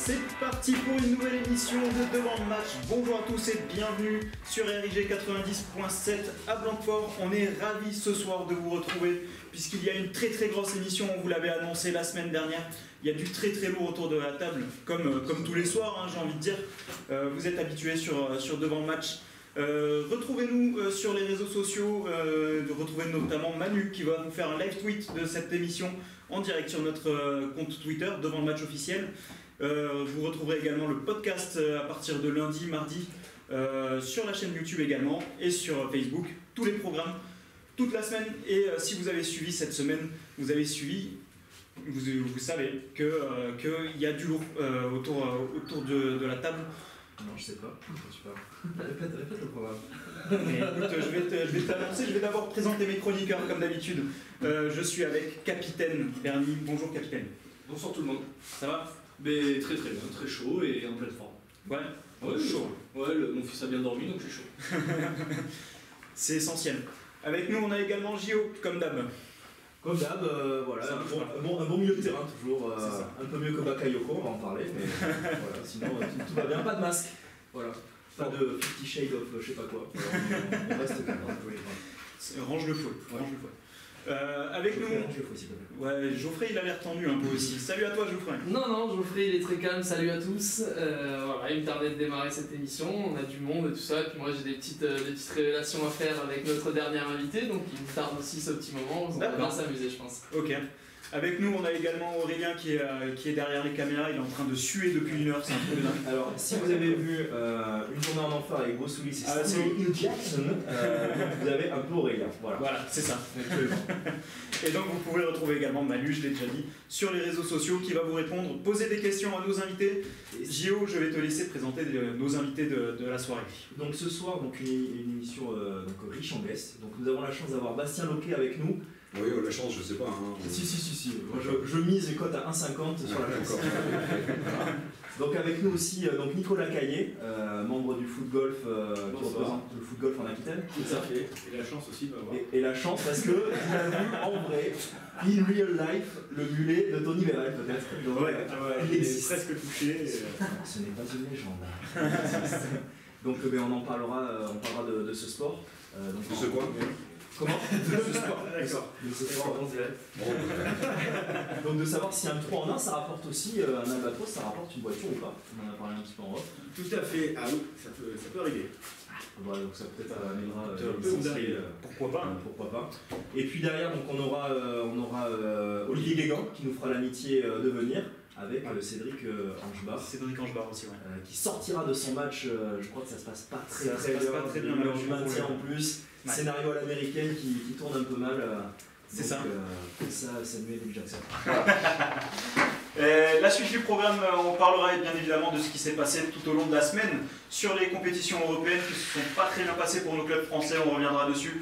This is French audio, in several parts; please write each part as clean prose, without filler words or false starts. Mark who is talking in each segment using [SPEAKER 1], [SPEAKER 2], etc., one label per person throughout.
[SPEAKER 1] C'est parti pour une nouvelle émission de Devant le match. Bonjour à tous et bienvenue sur RIG 90.7 à Blanquefort. On est ravis ce soir de vous retrouver puisqu'il y a une très grosse émission, on vous l'avait annoncé la semaine dernière. Il y a du très lourd autour de la table, comme tous les soirs, hein, j'ai envie de dire. Vous êtes habitués sur Devant le match. Retrouvez-nous sur les réseaux sociaux, retrouvez notamment Manu qui va nous faire un live tweet de cette émission en direct sur notre compte Twitter, Devant le match officiel. Vous retrouverez également le podcast à partir de lundi, mardi, sur la chaîne YouTube également et sur Facebook, tous les programmes, toute la semaine. Et si vous avez suivi cette semaine, vous savez qu'il y a du lourd autour de la table.
[SPEAKER 2] Non, je sais pas. Quand tu parles. Répète le programme.
[SPEAKER 1] Mais écoute, je vais t'annoncer, je vais d'abord présenter mes chroniqueurs comme d'habitude. Je suis avec Capitaine Bernie. Bonjour Capitaine.
[SPEAKER 3] Bonsoir tout le monde.
[SPEAKER 1] Ça va?
[SPEAKER 3] Mais très bien, très chaud et en pleine forme.
[SPEAKER 1] Ouais, chaud.
[SPEAKER 3] Ouais, mon fils a bien dormi donc je suis chaud.
[SPEAKER 1] C'est essentiel. Avec nous, on a également Gio, comme d'hab.
[SPEAKER 2] Comme d'hab, voilà, un bon milieu de terrain toujours, un peu mieux que Bakayoko, on va en parler, mais voilà, sinon tout va bien, pas de masque, voilà, pas de 50 Shades of je sais pas quoi, voilà, on reste calme.
[SPEAKER 1] Range le feu,
[SPEAKER 2] ouais.
[SPEAKER 1] Range le feu. Avec nous, ouais, Geoffrey il a l'air tendu un peu aussi. Salut à toi Geoffrey.
[SPEAKER 4] Non, Geoffrey il est très calme, salut à tous. Voilà, il me tardait de démarrer cette émission, on a du monde et tout ça, et puis moi j'ai des petites révélations à faire avec notre dernier invité, donc il me tarde aussi ce petit moment, on va bien s'amuser je pense.
[SPEAKER 1] Ok. Avec nous, on a également Aurélien qui est derrière les caméras, il est en train de suer depuis une heure, c'est un peu dingue.
[SPEAKER 2] Alors, si vous avez vu Une journée en enfer avec Bruce Willis et Samuel Jackson, vous avez un peu Aurélien.
[SPEAKER 1] Voilà, c'est ça. Et donc, vous pouvez retrouver également Manu, je l'ai déjà dit, sur les réseaux sociaux, qui va vous répondre, poser des questions à nos invités. Gio, je vais te laisser présenter nos invités de la soirée.
[SPEAKER 2] Donc, ce soir, une émission riche en guests. Donc, nous avons la chance d'avoir Bastien Loquet avec nous.
[SPEAKER 5] Oui, la chance, je sais pas. Hein.
[SPEAKER 2] Si. Moi, je mise les cotes à 1,50 sur la chance. Donc avec nous aussi Nicolas Caillé, membre du foot golf qui représente le foot golf en Aquitaine.
[SPEAKER 3] Tout à fait. Et la chance aussi de m'avoir.
[SPEAKER 2] Et la chance parce que il a vu en vrai, in real life, le mulet de Tony Vérel peut-être.
[SPEAKER 1] Ouais, il est presque touché.
[SPEAKER 2] Ce n'est pas une légende. Donc on en parlera, de ce sport.
[SPEAKER 5] De ce quoi?
[SPEAKER 2] Comment?
[SPEAKER 1] De ce sport, d'accord.
[SPEAKER 2] De ce sport, donc de savoir si un 3 en 1 ça rapporte aussi un albatros, ça rapporte une voiture ou pas. On en a parlé un petit peu en off.
[SPEAKER 3] Tout à fait. Ah oui, ça peut arriver.
[SPEAKER 2] Voilà, donc ça peut-être amènera pourquoi pas. Et puis derrière donc on aura Olivier Guégan qui nous fera l'amitié de venir avec Cédric Angebar.
[SPEAKER 1] Cédric Angebar aussi, ouais.
[SPEAKER 2] Qui sortira de son match, je crois que ça se passe pas très bien,
[SPEAKER 1] du
[SPEAKER 2] maintien en plus. Ouais. Scénario à l'américaine qui tourne un peu mal.
[SPEAKER 1] C'est ça.
[SPEAKER 2] Samuel Jackson.
[SPEAKER 1] La suite du programme, on parlera bien évidemment de ce qui s'est passé tout au long de la semaine sur les compétitions européennes qui ne se sont pas très bien passées pour nos clubs français, on reviendra dessus.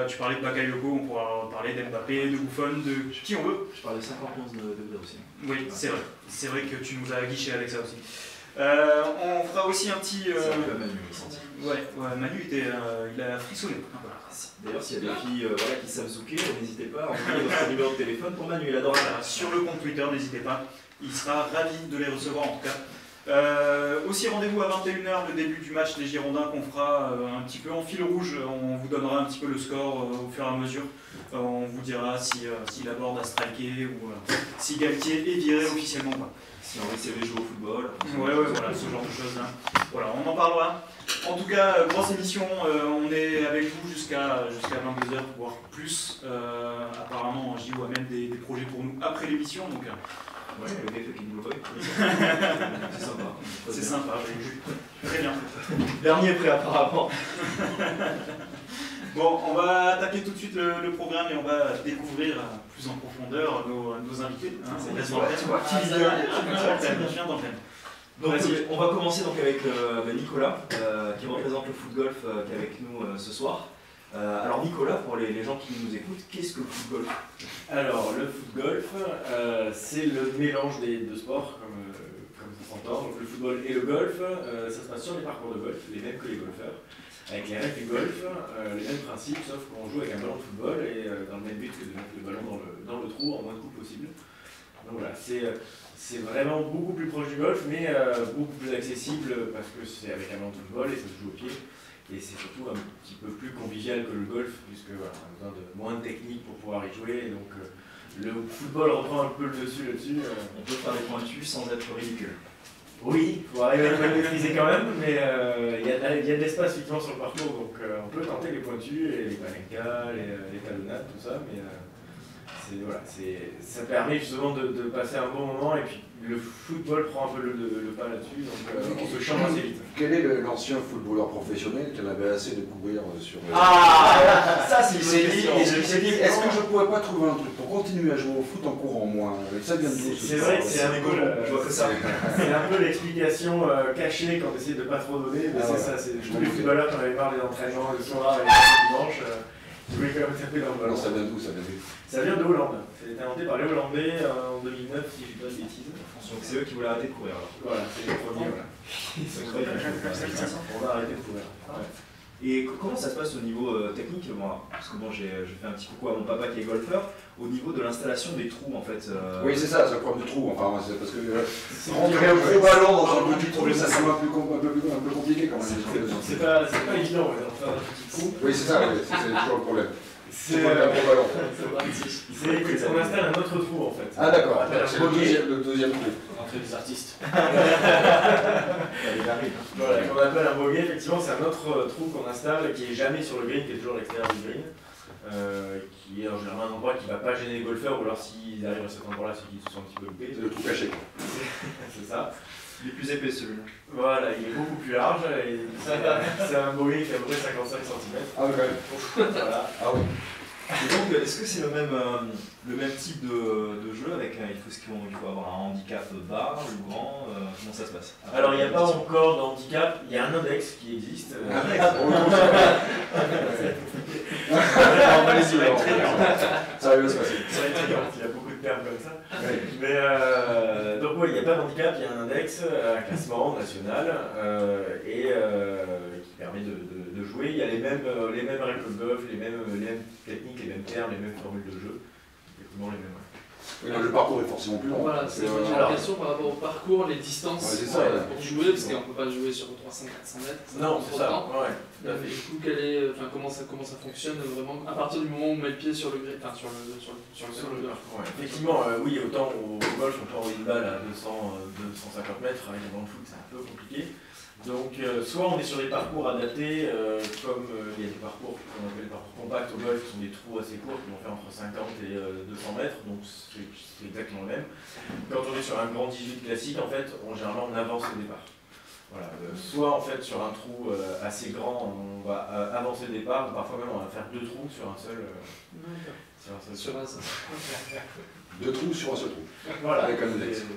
[SPEAKER 1] Tu parlais de Bakayoko, on pourra parler d'Mbappé, de Buffon, de qui on veut.
[SPEAKER 2] Je parlais de 50-11 de aussi.
[SPEAKER 1] Oui, c'est vrai. C'est vrai que tu nous as guiché avec ça aussi. On fera aussi un petit. Manu il a frissonné.
[SPEAKER 2] D'ailleurs, s'il y a des filles qui savent zouker, n'hésitez pas à envoyer votre numéro de téléphone pour Manu, il adore.
[SPEAKER 1] Voilà, sur le compte Twitter, n'hésitez pas. Il sera ravi de les recevoir en tout cas. Aussi, rendez-vous à 21h, le début du match des Girondins qu'on fera un petit peu en fil rouge. On vous donnera un petit peu le score au fur et à mesure. On vous dira si la board a striké ou si Galtier est viré officiellement.
[SPEAKER 2] Si Henri CV joue au football.
[SPEAKER 1] Ouais, voilà, ce genre de choses. Hein. Voilà, on en parlera. En tout cas, grosse émission, on est avec vous jusqu'à 22h, voire plus. Apparemment, JO a même des projets pour nous après l'émission. Donc,
[SPEAKER 2] ouais, le gars qui nous le c'est sympa.
[SPEAKER 1] C'est sympa, très bien.
[SPEAKER 2] Dernier prêt apparemment.
[SPEAKER 1] Bon, on va attaquer tout de suite le programme et on va découvrir plus en profondeur nos invités. Hein,
[SPEAKER 2] donc, on va commencer donc avec Nicolas qui représente le foot golf qui est avec nous ce soir. Alors Nicolas, pour les gens qui nous écoutent, qu'est-ce que le foot golf?
[SPEAKER 6] Alors le foot golf, c'est le mélange des deux sports, comme ça s'entend. Donc le football et le golf, ça se passe sur les parcours de golf, les mêmes que les golfeurs. Avec les règles du golf, les mêmes principes, sauf qu'on joue avec un ballon de football et dans le même but que de mettre le ballon dans le trou en moins de coups possible. Donc voilà, c'est c'est vraiment beaucoup plus proche du golf, mais beaucoup plus accessible parce que c'est avec un ballon de football et ça se joue au pied. Et c'est surtout un petit peu plus convivial que le golf, puisque voilà, on a besoin de moins de technique pour pouvoir y jouer. Et donc le football reprend un peu le dessus là-dessus.
[SPEAKER 7] On peut faire des pointus sans être ridicule.
[SPEAKER 6] Oui, il faut arriver à le maîtriser quand même, mais il y a de l'espace effectivement sur le parcours, donc on peut tenter les pointus, et les panenkas, les talonnades, tout ça, mais voilà, ça permet justement de passer un bon moment, et puis le football prend un peu le pas là-dessus, donc on se change assez vite.
[SPEAKER 5] Quel est l'ancien footballeur professionnel qui en avait assez de courir sur...
[SPEAKER 6] Ah, ça c'est
[SPEAKER 5] s'est
[SPEAKER 6] une
[SPEAKER 5] dit,
[SPEAKER 6] question.
[SPEAKER 5] et je me suis dit, est-ce que je pourrais pas trouver un truc pour continuer à jouer au foot en courant moins? Et ça vient de nous.
[SPEAKER 6] C'est vrai que c'est un écho,
[SPEAKER 7] je vois que ça.
[SPEAKER 6] c'est un peu l'explication cachée quand on essaie de pas trop donner, mais c'est ça, c'est tous les footballeurs qui en avaient marre des entraînements le soir et le dimanche, qui voulaient quand même taper dans le ballon.
[SPEAKER 5] Non, ça vient d'où? Ça vient d'où?
[SPEAKER 6] Ça vient de Hollande, ça a été inventé par les Hollandais en 2009 si je dis pas de bêtises.
[SPEAKER 7] Donc c'est eux qui voulaient arrêter de courir alors.
[SPEAKER 6] Voilà, c'est les premiers, voilà. On va arrêter de courir.
[SPEAKER 7] Et comment ça se passe au niveau technique, moi? Parce que bon, j'ai fait un petit coucou à mon papa qui est golfeur, au niveau de l'installation des trous en fait.
[SPEAKER 5] Oui, c'est ça, c'est le problème du trou. Enfin, c'est parce que rentrer un gros ballon dans un petit trou, ça semble un peu compliqué quand même.
[SPEAKER 6] C'est pas évident, on va faire un petit coup.
[SPEAKER 5] Oui, c'est ça, c'est toujours le problème.
[SPEAKER 6] C'est
[SPEAKER 5] un gros ballon.
[SPEAKER 6] on installe un autre trou en fait.
[SPEAKER 5] Ah d'accord, c'est le deuxième trou.
[SPEAKER 3] Entrée des artistes.
[SPEAKER 6] Voilà, qu'on appelle un bogey, effectivement, c'est un autre trou qu'on installe qui est jamais sur le green, qui est toujours à l'extérieur du green, qui est en général un endroit qui ne va pas gêner les golfeurs, ou alors s'ils arrivent à cet endroit-là, c'est qu'ils se sont un petit peu loupés.
[SPEAKER 5] C'est le trou caché.
[SPEAKER 6] C'est ça.
[SPEAKER 7] Il est plus épais celui-là.
[SPEAKER 6] Voilà, il est beaucoup plus large, et c'est un bogey qui a à peu près 55 cm.
[SPEAKER 5] Ah oui, quand même.
[SPEAKER 6] Voilà.
[SPEAKER 5] Ah oui.
[SPEAKER 7] Et donc, est-ce que c'est le même type de jeu avec il faut avoir un handicap bas ou grand comment ça se passe?
[SPEAKER 6] Alors il n'y a pas encore de handicap, il y a un index qui existe.
[SPEAKER 5] Allez-y, ça va bien se passer.
[SPEAKER 6] Ça va être très il y a beaucoup de termes comme ça. Mais donc oui, il n'y a pas de handicap, il y a un index, un classement national qui permet de jouer. Il y a les mêmes règles que le golf, les mêmes techniques, les mêmes termes, les mêmes formules de jeu. Exactement les mêmes.
[SPEAKER 5] Oui, le parcours est forcément plus long.
[SPEAKER 4] Voilà, c'est une question par rapport au parcours, les distances
[SPEAKER 5] Ouais, c'est ça, ouais.
[SPEAKER 4] pour jouer, parce qu'on ne peut pas jouer sur 300-400 mètres.
[SPEAKER 6] Non,
[SPEAKER 4] prend
[SPEAKER 6] c'est
[SPEAKER 4] trop de
[SPEAKER 6] ça.
[SPEAKER 4] temps.
[SPEAKER 6] Ouais.
[SPEAKER 4] Du coup, comment ça fonctionne vraiment à partir du moment où on met le pied sur le green, enfin sur le golf.
[SPEAKER 6] Ouais. Effectivement, oui, autant au golf, on peut envoyer une balle à 250 mètres, avec un ballon de foot, c'est un peu compliqué. Donc, soit on est sur des parcours adaptés, comme il y a des parcours qu'on appelle les parcours compacts au golf, qui sont des trous assez courts, qui vont faire entre 50 et 200 mètres, donc c'est exactement le même. Quand on est sur un grand 18 classique, en fait, généralement on avance au départ. Voilà. Soit en fait sur un trou assez grand, on va avancer le départ, parfois même on va faire deux trous sur un seul.
[SPEAKER 4] Sur un seul.
[SPEAKER 5] Deux trous sur un seul trou.
[SPEAKER 6] Voilà.
[SPEAKER 5] Avec un index.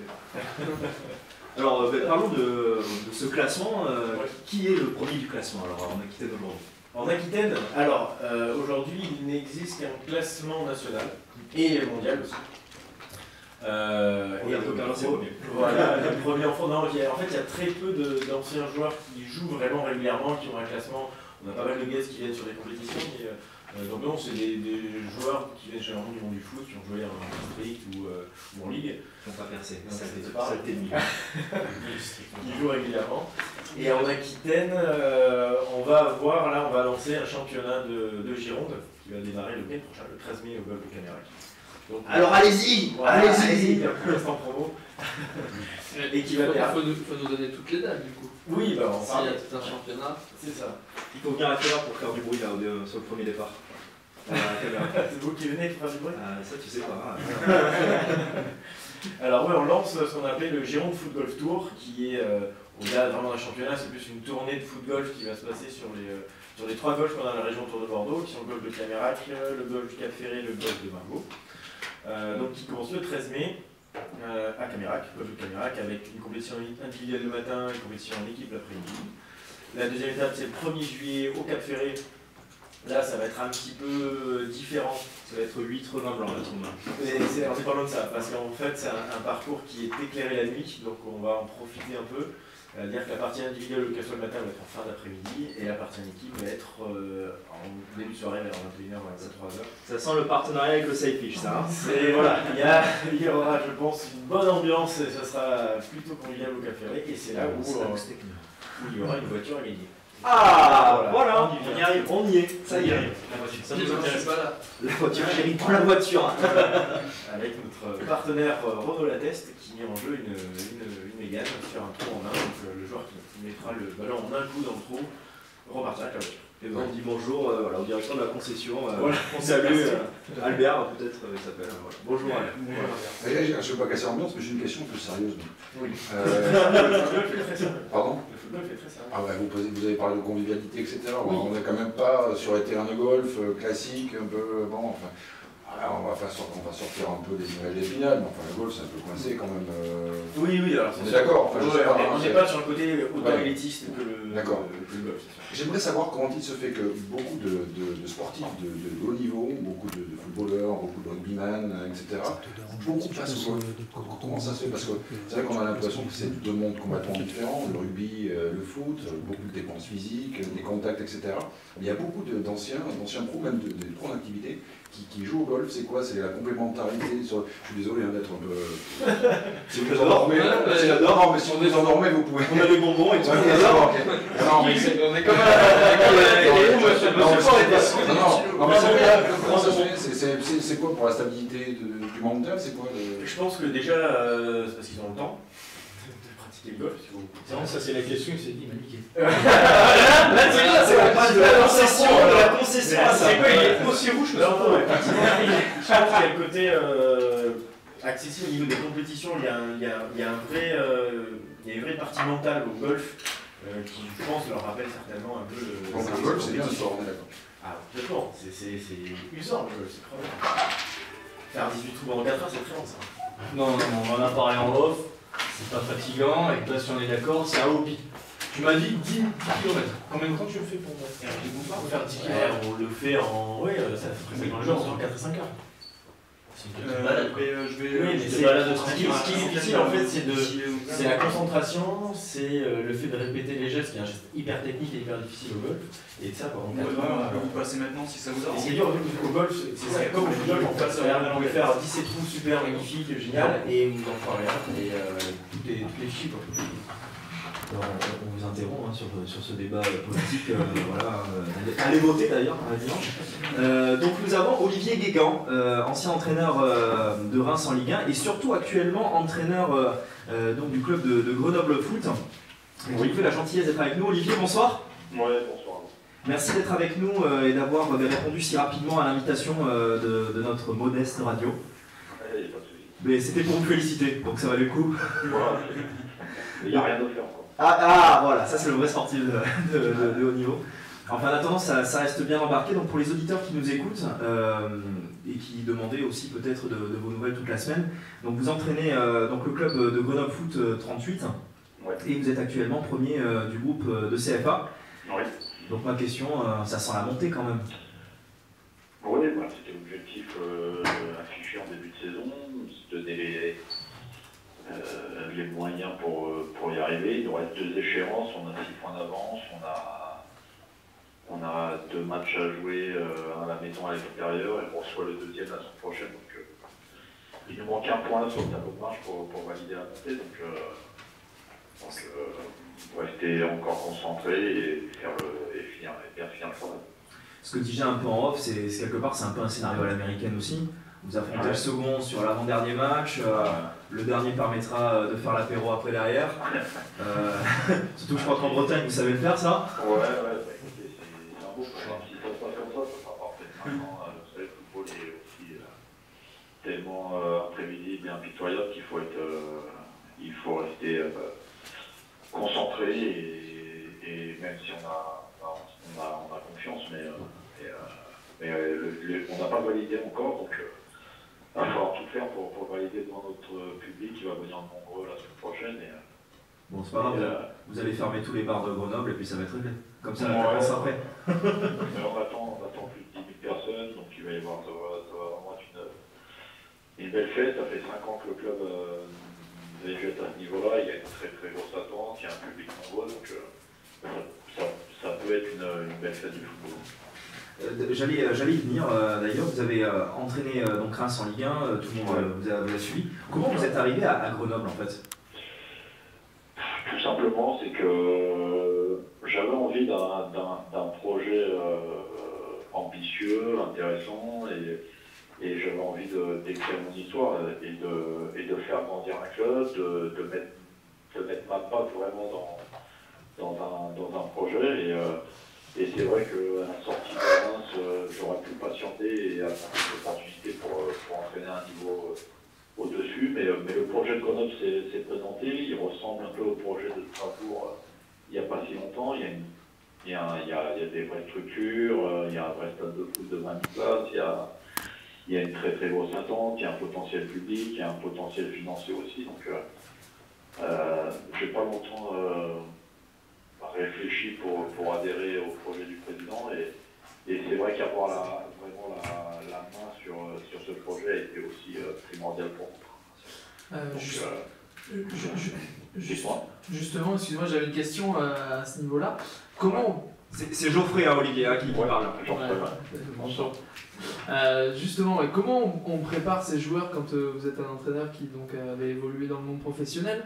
[SPEAKER 7] Alors, parlons de ce classement. Qui est le premier du classement alors en Aquitaine aujourd'hui?
[SPEAKER 6] En Aquitaine, alors aujourd'hui il n'existe qu'un classement national et mondial aussi. Voilà, le premier enfant. Non, en fait, il y a très peu d'anciens joueurs qui jouent vraiment régulièrement, qui ont un classement. On a pas mal de guests qui viennent sur des compétitions. Donc non, c'est des joueurs qui viennent généralement du monde du foot, qui ont joué en district ou en ligue.
[SPEAKER 7] Ils n'ont pas percé.
[SPEAKER 6] Non,
[SPEAKER 7] Ça,
[SPEAKER 6] c'est
[SPEAKER 7] c'est
[SPEAKER 6] pas. Qui jouent régulièrement. Et en Aquitaine, on va lancer un championnat de Gironde qui va démarrer le week-end prochain, le 13 mai au golf de Camérac. Donc,
[SPEAKER 5] Alors allez-y,
[SPEAKER 6] voilà,
[SPEAKER 5] allez-y.
[SPEAKER 6] il y a plus d'instant promo. Et qui va
[SPEAKER 4] Il faut nous donner toutes les dates du coup.
[SPEAKER 6] Oui, bah on
[SPEAKER 4] S'il
[SPEAKER 6] parle.
[SPEAKER 4] y a tout un championnat.
[SPEAKER 6] C'est ça.
[SPEAKER 7] Il faut venir à quelle heure pour faire du bruit là, sur le premier départ?
[SPEAKER 6] C'est vous qui venez pour faire du bruit.
[SPEAKER 7] Ça, tu sais pas.
[SPEAKER 6] Alors oui, on lance ce qu'on appelle le Gironde Foot Golf Tour, qui est au-delà vraiment d'un championnat, c'est plus une tournée de foot golf qui va se passer sur les trois golfs qu'on a dans la région autour de Bordeaux, qui sont le golf de Camérac, le golf du Cap Ferré, le golf de Margaux. Donc qui commence le 13 mai à Camérac, golf de Camérac, avec une compétition individuelle le matin, une compétition en équipe l'après-midi. La deuxième étape, c'est le 1er juillet au Cap Ferré, Là, ça va être un petit peu différent.
[SPEAKER 7] Ça va être 8 revins blancs, là, tournoi.
[SPEAKER 6] On n'est pas loin de ça, parce qu'en fait, c'est un parcours qui est éclairé la nuit, donc on va en profiter un peu. Dire que la partie individuelle, le café le matin, va être en fin d'après-midi, et la partie en équipe va être en début de soirée, vers 21h, 23h.
[SPEAKER 7] Ça sent le partenariat avec le Sidefish, ça.
[SPEAKER 6] Et voilà, il y aura, je pense, une bonne ambiance, et ça sera plutôt convivial au Café Ré, et c'est là où il y aura une voiture à gagner.
[SPEAKER 7] Ah, voilà,
[SPEAKER 6] on y arrive, on y est, ça y est.
[SPEAKER 4] Ça nous intéresse pas là.
[SPEAKER 7] La voiture, chérie, prends la voiture.
[SPEAKER 6] Avec notre partenaire Renault Lateste qui met en jeu une Mégane sur un trou en main. Donc le joueur qui mettra le ballon en un coup dans le trou repartira avec la voiture.
[SPEAKER 7] Et ben, on dit bonjour voilà, au directeur de la concession.
[SPEAKER 6] Voilà.
[SPEAKER 7] On salue Albert, peut-être il s'appelle. Voilà. Bonjour Albert.
[SPEAKER 5] Je ne veux pas casser l'ambiance, mais j'ai une question plus sérieuse.
[SPEAKER 6] Oui.
[SPEAKER 5] Pardon?
[SPEAKER 6] Le football fait très sérieux.
[SPEAKER 5] Ah ouais, vous avez parlé de convivialité, etc.
[SPEAKER 6] Oui.
[SPEAKER 5] On n'est quand même pas sur les terrains de golf classiques, un peu. Bon, enfin. On va sortir un peu des images d'Épinal, mais enfin le golf c'est un peu coincé quand même.
[SPEAKER 6] Oui, alors
[SPEAKER 5] on est d'accord. Enfin,
[SPEAKER 6] on n'est pas sur le côté autant élitiste que le golf.
[SPEAKER 5] J'aimerais savoir comment il se fait que beaucoup de sportifs de haut niveau, beaucoup de footballeurs, beaucoup de rugbyman, etc., beaucoup passent au golf. Comment ça se fait? Parce que c'est vrai qu'on a l'impression que c'est deux mondes complètement différents, le rugby, le foot, beaucoup de dépenses physiques, des contacts, etc. Il y a beaucoup d'anciens pros, même des pros en activité, qui jouent au golf. C'est quoi? C'est la complémentarité Je suis désolé d'être un peu... Si vous les endormez, mais si vous les endormez, vous pouvez...
[SPEAKER 7] On a les bonbons et tout.
[SPEAKER 5] Non, mais
[SPEAKER 4] On est comme
[SPEAKER 5] c'est quoi pour la stabilité du mental? C'est quoi
[SPEAKER 6] Je pense que déjà, c'est parce qu'ils ont le temps de pratiquer le golf.
[SPEAKER 3] Non, ça c'est la question, il s'est dit, il m'a niqué.
[SPEAKER 7] Là, c'est la page de la concession.
[SPEAKER 3] C'est quoi, il est aussi rouge que ça?
[SPEAKER 6] Je pense qu'il y a le côté accessible au niveau des compétitions. Il y a une vraie partie mentale au golf qui, je pense, leur rappelle certainement un peu
[SPEAKER 5] Donc le golf, c'est bien le sport, on est d'accord.
[SPEAKER 6] Ah, complètement. C'est usant le golf, c'est crevant. Faire 18 trous en 4 heures, c'est très long ça.
[SPEAKER 3] Non, on en a parlé en off, c'est pas fatigant, et là si on est d'accord, c'est un hobby. Tu m'as dit 10 km. Combien de temps tu le fais pour faire 10 km?
[SPEAKER 6] On le fait en... Oui, ça fait dans le genre entre 4 et 5 heures.
[SPEAKER 3] C'est une balade.
[SPEAKER 6] Oui, mais ce qui est difficile en fait, c'est la concentration, c'est le fait de répéter les gestes, qui est un geste hyper technique et hyper difficile au golf. Et de ça, par
[SPEAKER 1] On va vous passer maintenant si ça vous
[SPEAKER 6] ce
[SPEAKER 1] arrange.
[SPEAKER 6] qui est dur au golf, c'est comme au football, en fait, on peut faire 17 trous super magnifiques, génial, et on n'en fera rien, et tout est fichu quoi.
[SPEAKER 7] On vous interrompt sur ce débat politique. Voilà, allez voter d'ailleurs dimanche. Donc nous avons Olivier Guégan, ancien entraîneur de Reims en Ligue 1 et surtout actuellement entraîneur donc, du club de Grenoble Foot. Qui nous fait la gentillesse d'être avec nous. Olivier, bonsoir.
[SPEAKER 8] Ouais, bonsoir.
[SPEAKER 7] Merci d'être avec nous et d'avoir répondu si rapidement à l'invitation de notre modeste radio.
[SPEAKER 8] Allez, pas de soucis.
[SPEAKER 7] Mais c'était pour vous féliciter, donc ça valait le coup.
[SPEAKER 8] Voilà. Il n'y a rien de fait encore.
[SPEAKER 7] Voilà, ça c'est le vrai sportif de haut niveau. Enfin, en attendant, ça reste bien embarqué. Donc pour les auditeurs qui nous écoutent et qui demandaient aussi peut-être de vos nouvelles toute la semaine, donc vous entraînez donc le club de Grenoble Foot 38
[SPEAKER 8] Ouais.
[SPEAKER 7] et vous êtes actuellement premier du groupe de CFA.
[SPEAKER 8] Oui.
[SPEAKER 7] Donc ma question, ça sent la montée quand même.
[SPEAKER 8] Oui, bah, c'était l'objectif affiché en début de saison, se donner les moyens pour y arriver. Il nous reste 2 échéances, on a 6 points d'avance, on a 2 matchs à jouer à la maison à l'extérieur et on reçoit le 2e la semaine prochaine. Donc, il nous manque 1 point sur le tableau de marche pour valider la montée. Donc rester encore concentré et bien finir le travail.
[SPEAKER 7] Ce que disait un peu en off, c'est quelque part c'est un peu un scénario à l'américaine aussi. Vous affrontez le second sur l'avant-dernier match, le dernier permettra de faire l'apéro après derrière. Surtout que je crois qu'en Bretagne vous savez le faire ça.
[SPEAKER 8] Ouais, écoutez, c'est un beau choix. Si ça se passe comme ça sera parfait. Maintenant, vous savez, le football est aussi tellement imprévisible et impitoyable qu'il faut rester concentré et même si on a confiance, mais on n'a pas validé encore, donc il va falloir tout faire pour valider devant notre public qui va venir nombreux la semaine prochaine.
[SPEAKER 7] Bon, c'est pas grave, vous allez fermer tous les bars de Grenoble et puis ça va être réglé. Comme ça, la
[SPEAKER 8] ouais,
[SPEAKER 7] vacances après.
[SPEAKER 8] Mais on attend personnes, donc il va y avoir, ça va vraiment être une belle fête. Ça fait 5 ans que le club végète à ce niveau-là, il y a une très très grosse attente, il y a un public nombreux, donc ça peut être une belle fête du football.
[SPEAKER 7] J'allais y venir, d'ailleurs, vous avez entraîné donc Reims en Ligue 1, tout le monde vous a suivi. Comment vous êtes arrivé à Grenoble en fait?
[SPEAKER 8] Tout simplement, c'est que j'avais envie d'un projet ambitieux, intéressant, et j'avais envie d'écrire mon histoire et de faire grandir un club, de mettre ma patte vraiment dans un projet. Et c'est vrai qu'à la sortie de Reims, j'aurais pu patienter et attendre une opportunité pour entraîner à un niveau au-dessus. Mais le projet de Grenoble s'est présenté. Il ressemble un peu au projet de Strasbourg il n'y a pas si longtemps. Il y a des vraies structures, il y a un vrai stade de foot de 20 000 places, il y a une très très grosse attente, il y a un potentiel public, il y a un potentiel financier aussi. Donc j'ai pas longtemps réfléchi pour adhérer au projet du président et c'est vrai qu'avoir vraiment la main sur ce projet a été aussi primordial pour moi.
[SPEAKER 4] Justement, excuse-moi, j'avais une question à ce niveau-là. Comment
[SPEAKER 7] C'est Geoffrey Olivier qui parle.
[SPEAKER 4] Bonjour. Justement, comment on prépare ces joueurs quand vous êtes un entraîneur qui donc avait évolué dans le monde professionnel?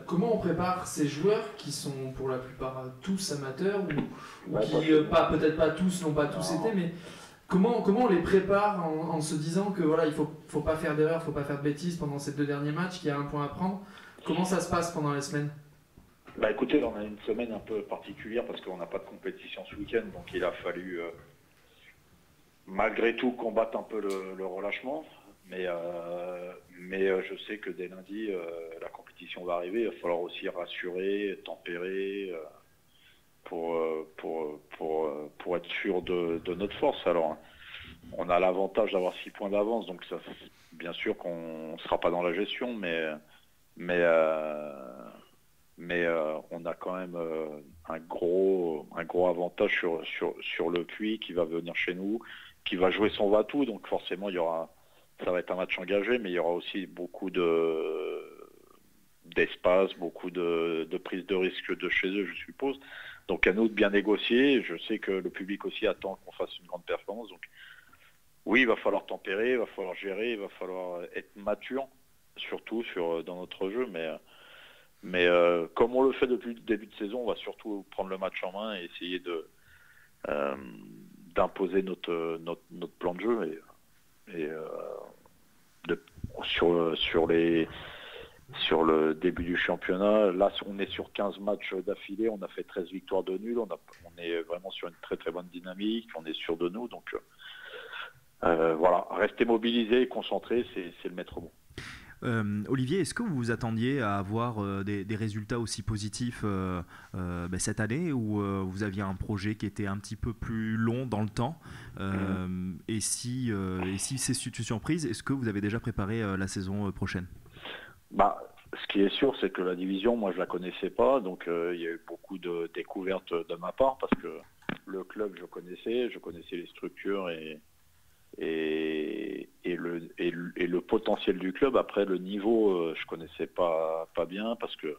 [SPEAKER 4] Comment on prépare ces joueurs qui sont pour la plupart tous amateurs ou qui peut-être pas tous, n'ont pas tous été, mais comment on les prépare en se disant que voilà, il faut pas faire d'erreurs, faut pas faire de bêtises pendant ces 2 derniers matchs, qu'il y a un point à prendre? Comment ça se passe pendant les semaines?
[SPEAKER 8] Écoutez, on a une semaine un peu particulière parce qu'on n'a pas de compétition ce week-end, donc il a fallu malgré tout combattre un peu le relâchement. Mais je sais que dès lundi, la compétition va arriver. Il va falloir aussi rassurer, tempérer pour être sûr de notre force. Alors, on a l'avantage d'avoir 6 points d'avance, donc ça, bien sûr qu'on ne sera pas dans la gestion, mais on a quand même un gros avantage sur le Puy qui va venir chez nous, qui va jouer son va-tout, donc forcément ça va être un match engagé, mais il y aura aussi beaucoup d'espace, beaucoup de prise de risque de chez eux, je suppose. Donc à nous de bien négocier. Je sais que le public aussi attend qu'on fasse une grande performance. Donc oui, il va falloir tempérer, il va falloir gérer, il va falloir être mature, surtout dans notre jeu. Mais comme on le fait depuis le début de saison, on va surtout prendre le match en main et essayer d'imposer notre plan de jeu. Sur le début du championnat, là on est sur 15 matchs d'affilée, on a fait 13 victoires de nul, on est vraiment sur une très très bonne dynamique, on est sûr de nous, donc voilà, rester mobilisé et concentré, c'est le maître mot.
[SPEAKER 9] Olivier, est-ce que vous vous attendiez à avoir des résultats aussi positifs cette année, ou vous aviez un projet qui était un petit peu plus long dans le temps, et si c'est une surprise, est-ce que vous avez déjà préparé la saison prochaine?
[SPEAKER 8] Ce qui est sûr, c'est que la division, moi je la connaissais pas, donc il y a eu beaucoup de découvertes de ma part, parce que le club je connaissais les structures et le potentiel du club. Après le niveau, je connaissais pas bien, parce que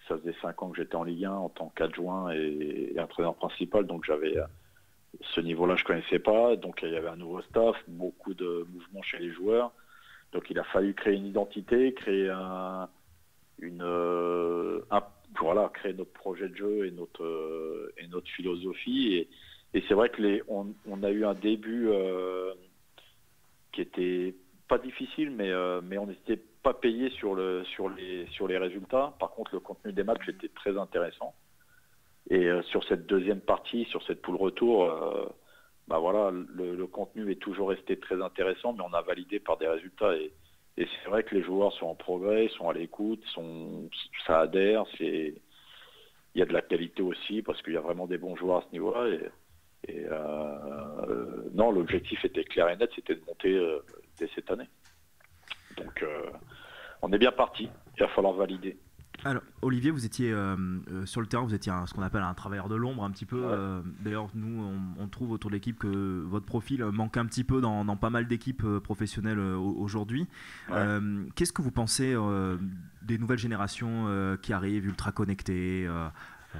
[SPEAKER 8] ça faisait 5 ans que j'étais en Ligue 1 en tant qu'adjoint et entraîneur principal, donc j'avais ce niveau-là, je connaissais pas, donc il y avait un nouveau staff, beaucoup de mouvements chez les joueurs, donc il a fallu créer une identité, créer créer notre projet de jeu et notre philosophie, et c'est vrai que on a eu un début qui était pas difficile, mais on n'était pas payé sur les résultats. Par contre, le contenu des matchs était très intéressant. Et sur cette deuxième partie, sur cette poule retour, le contenu est toujours resté très intéressant, mais on a validé par des résultats. Et c'est vrai que les joueurs sont en progrès, sont à l'écoute, ça adhère. Il y a de la qualité aussi, parce qu'il y a vraiment des bons joueurs à ce niveau-là. Non, l'objectif était clair et net, c'était de monter dès cette année. Donc on est bien parti, il va falloir valider.
[SPEAKER 9] Alors, Olivier, vous étiez sur le terrain, vous étiez ce qu'on appelle un travailleur de l'ombre un petit peu.
[SPEAKER 8] Ouais.
[SPEAKER 9] D'ailleurs, nous, on trouve autour de l'équipe que votre profil manque un petit peu dans pas mal d'équipes professionnelles aujourd'hui.
[SPEAKER 8] Ouais.
[SPEAKER 9] Qu'est-ce que vous pensez des nouvelles générations qui arrivent, ultra connectées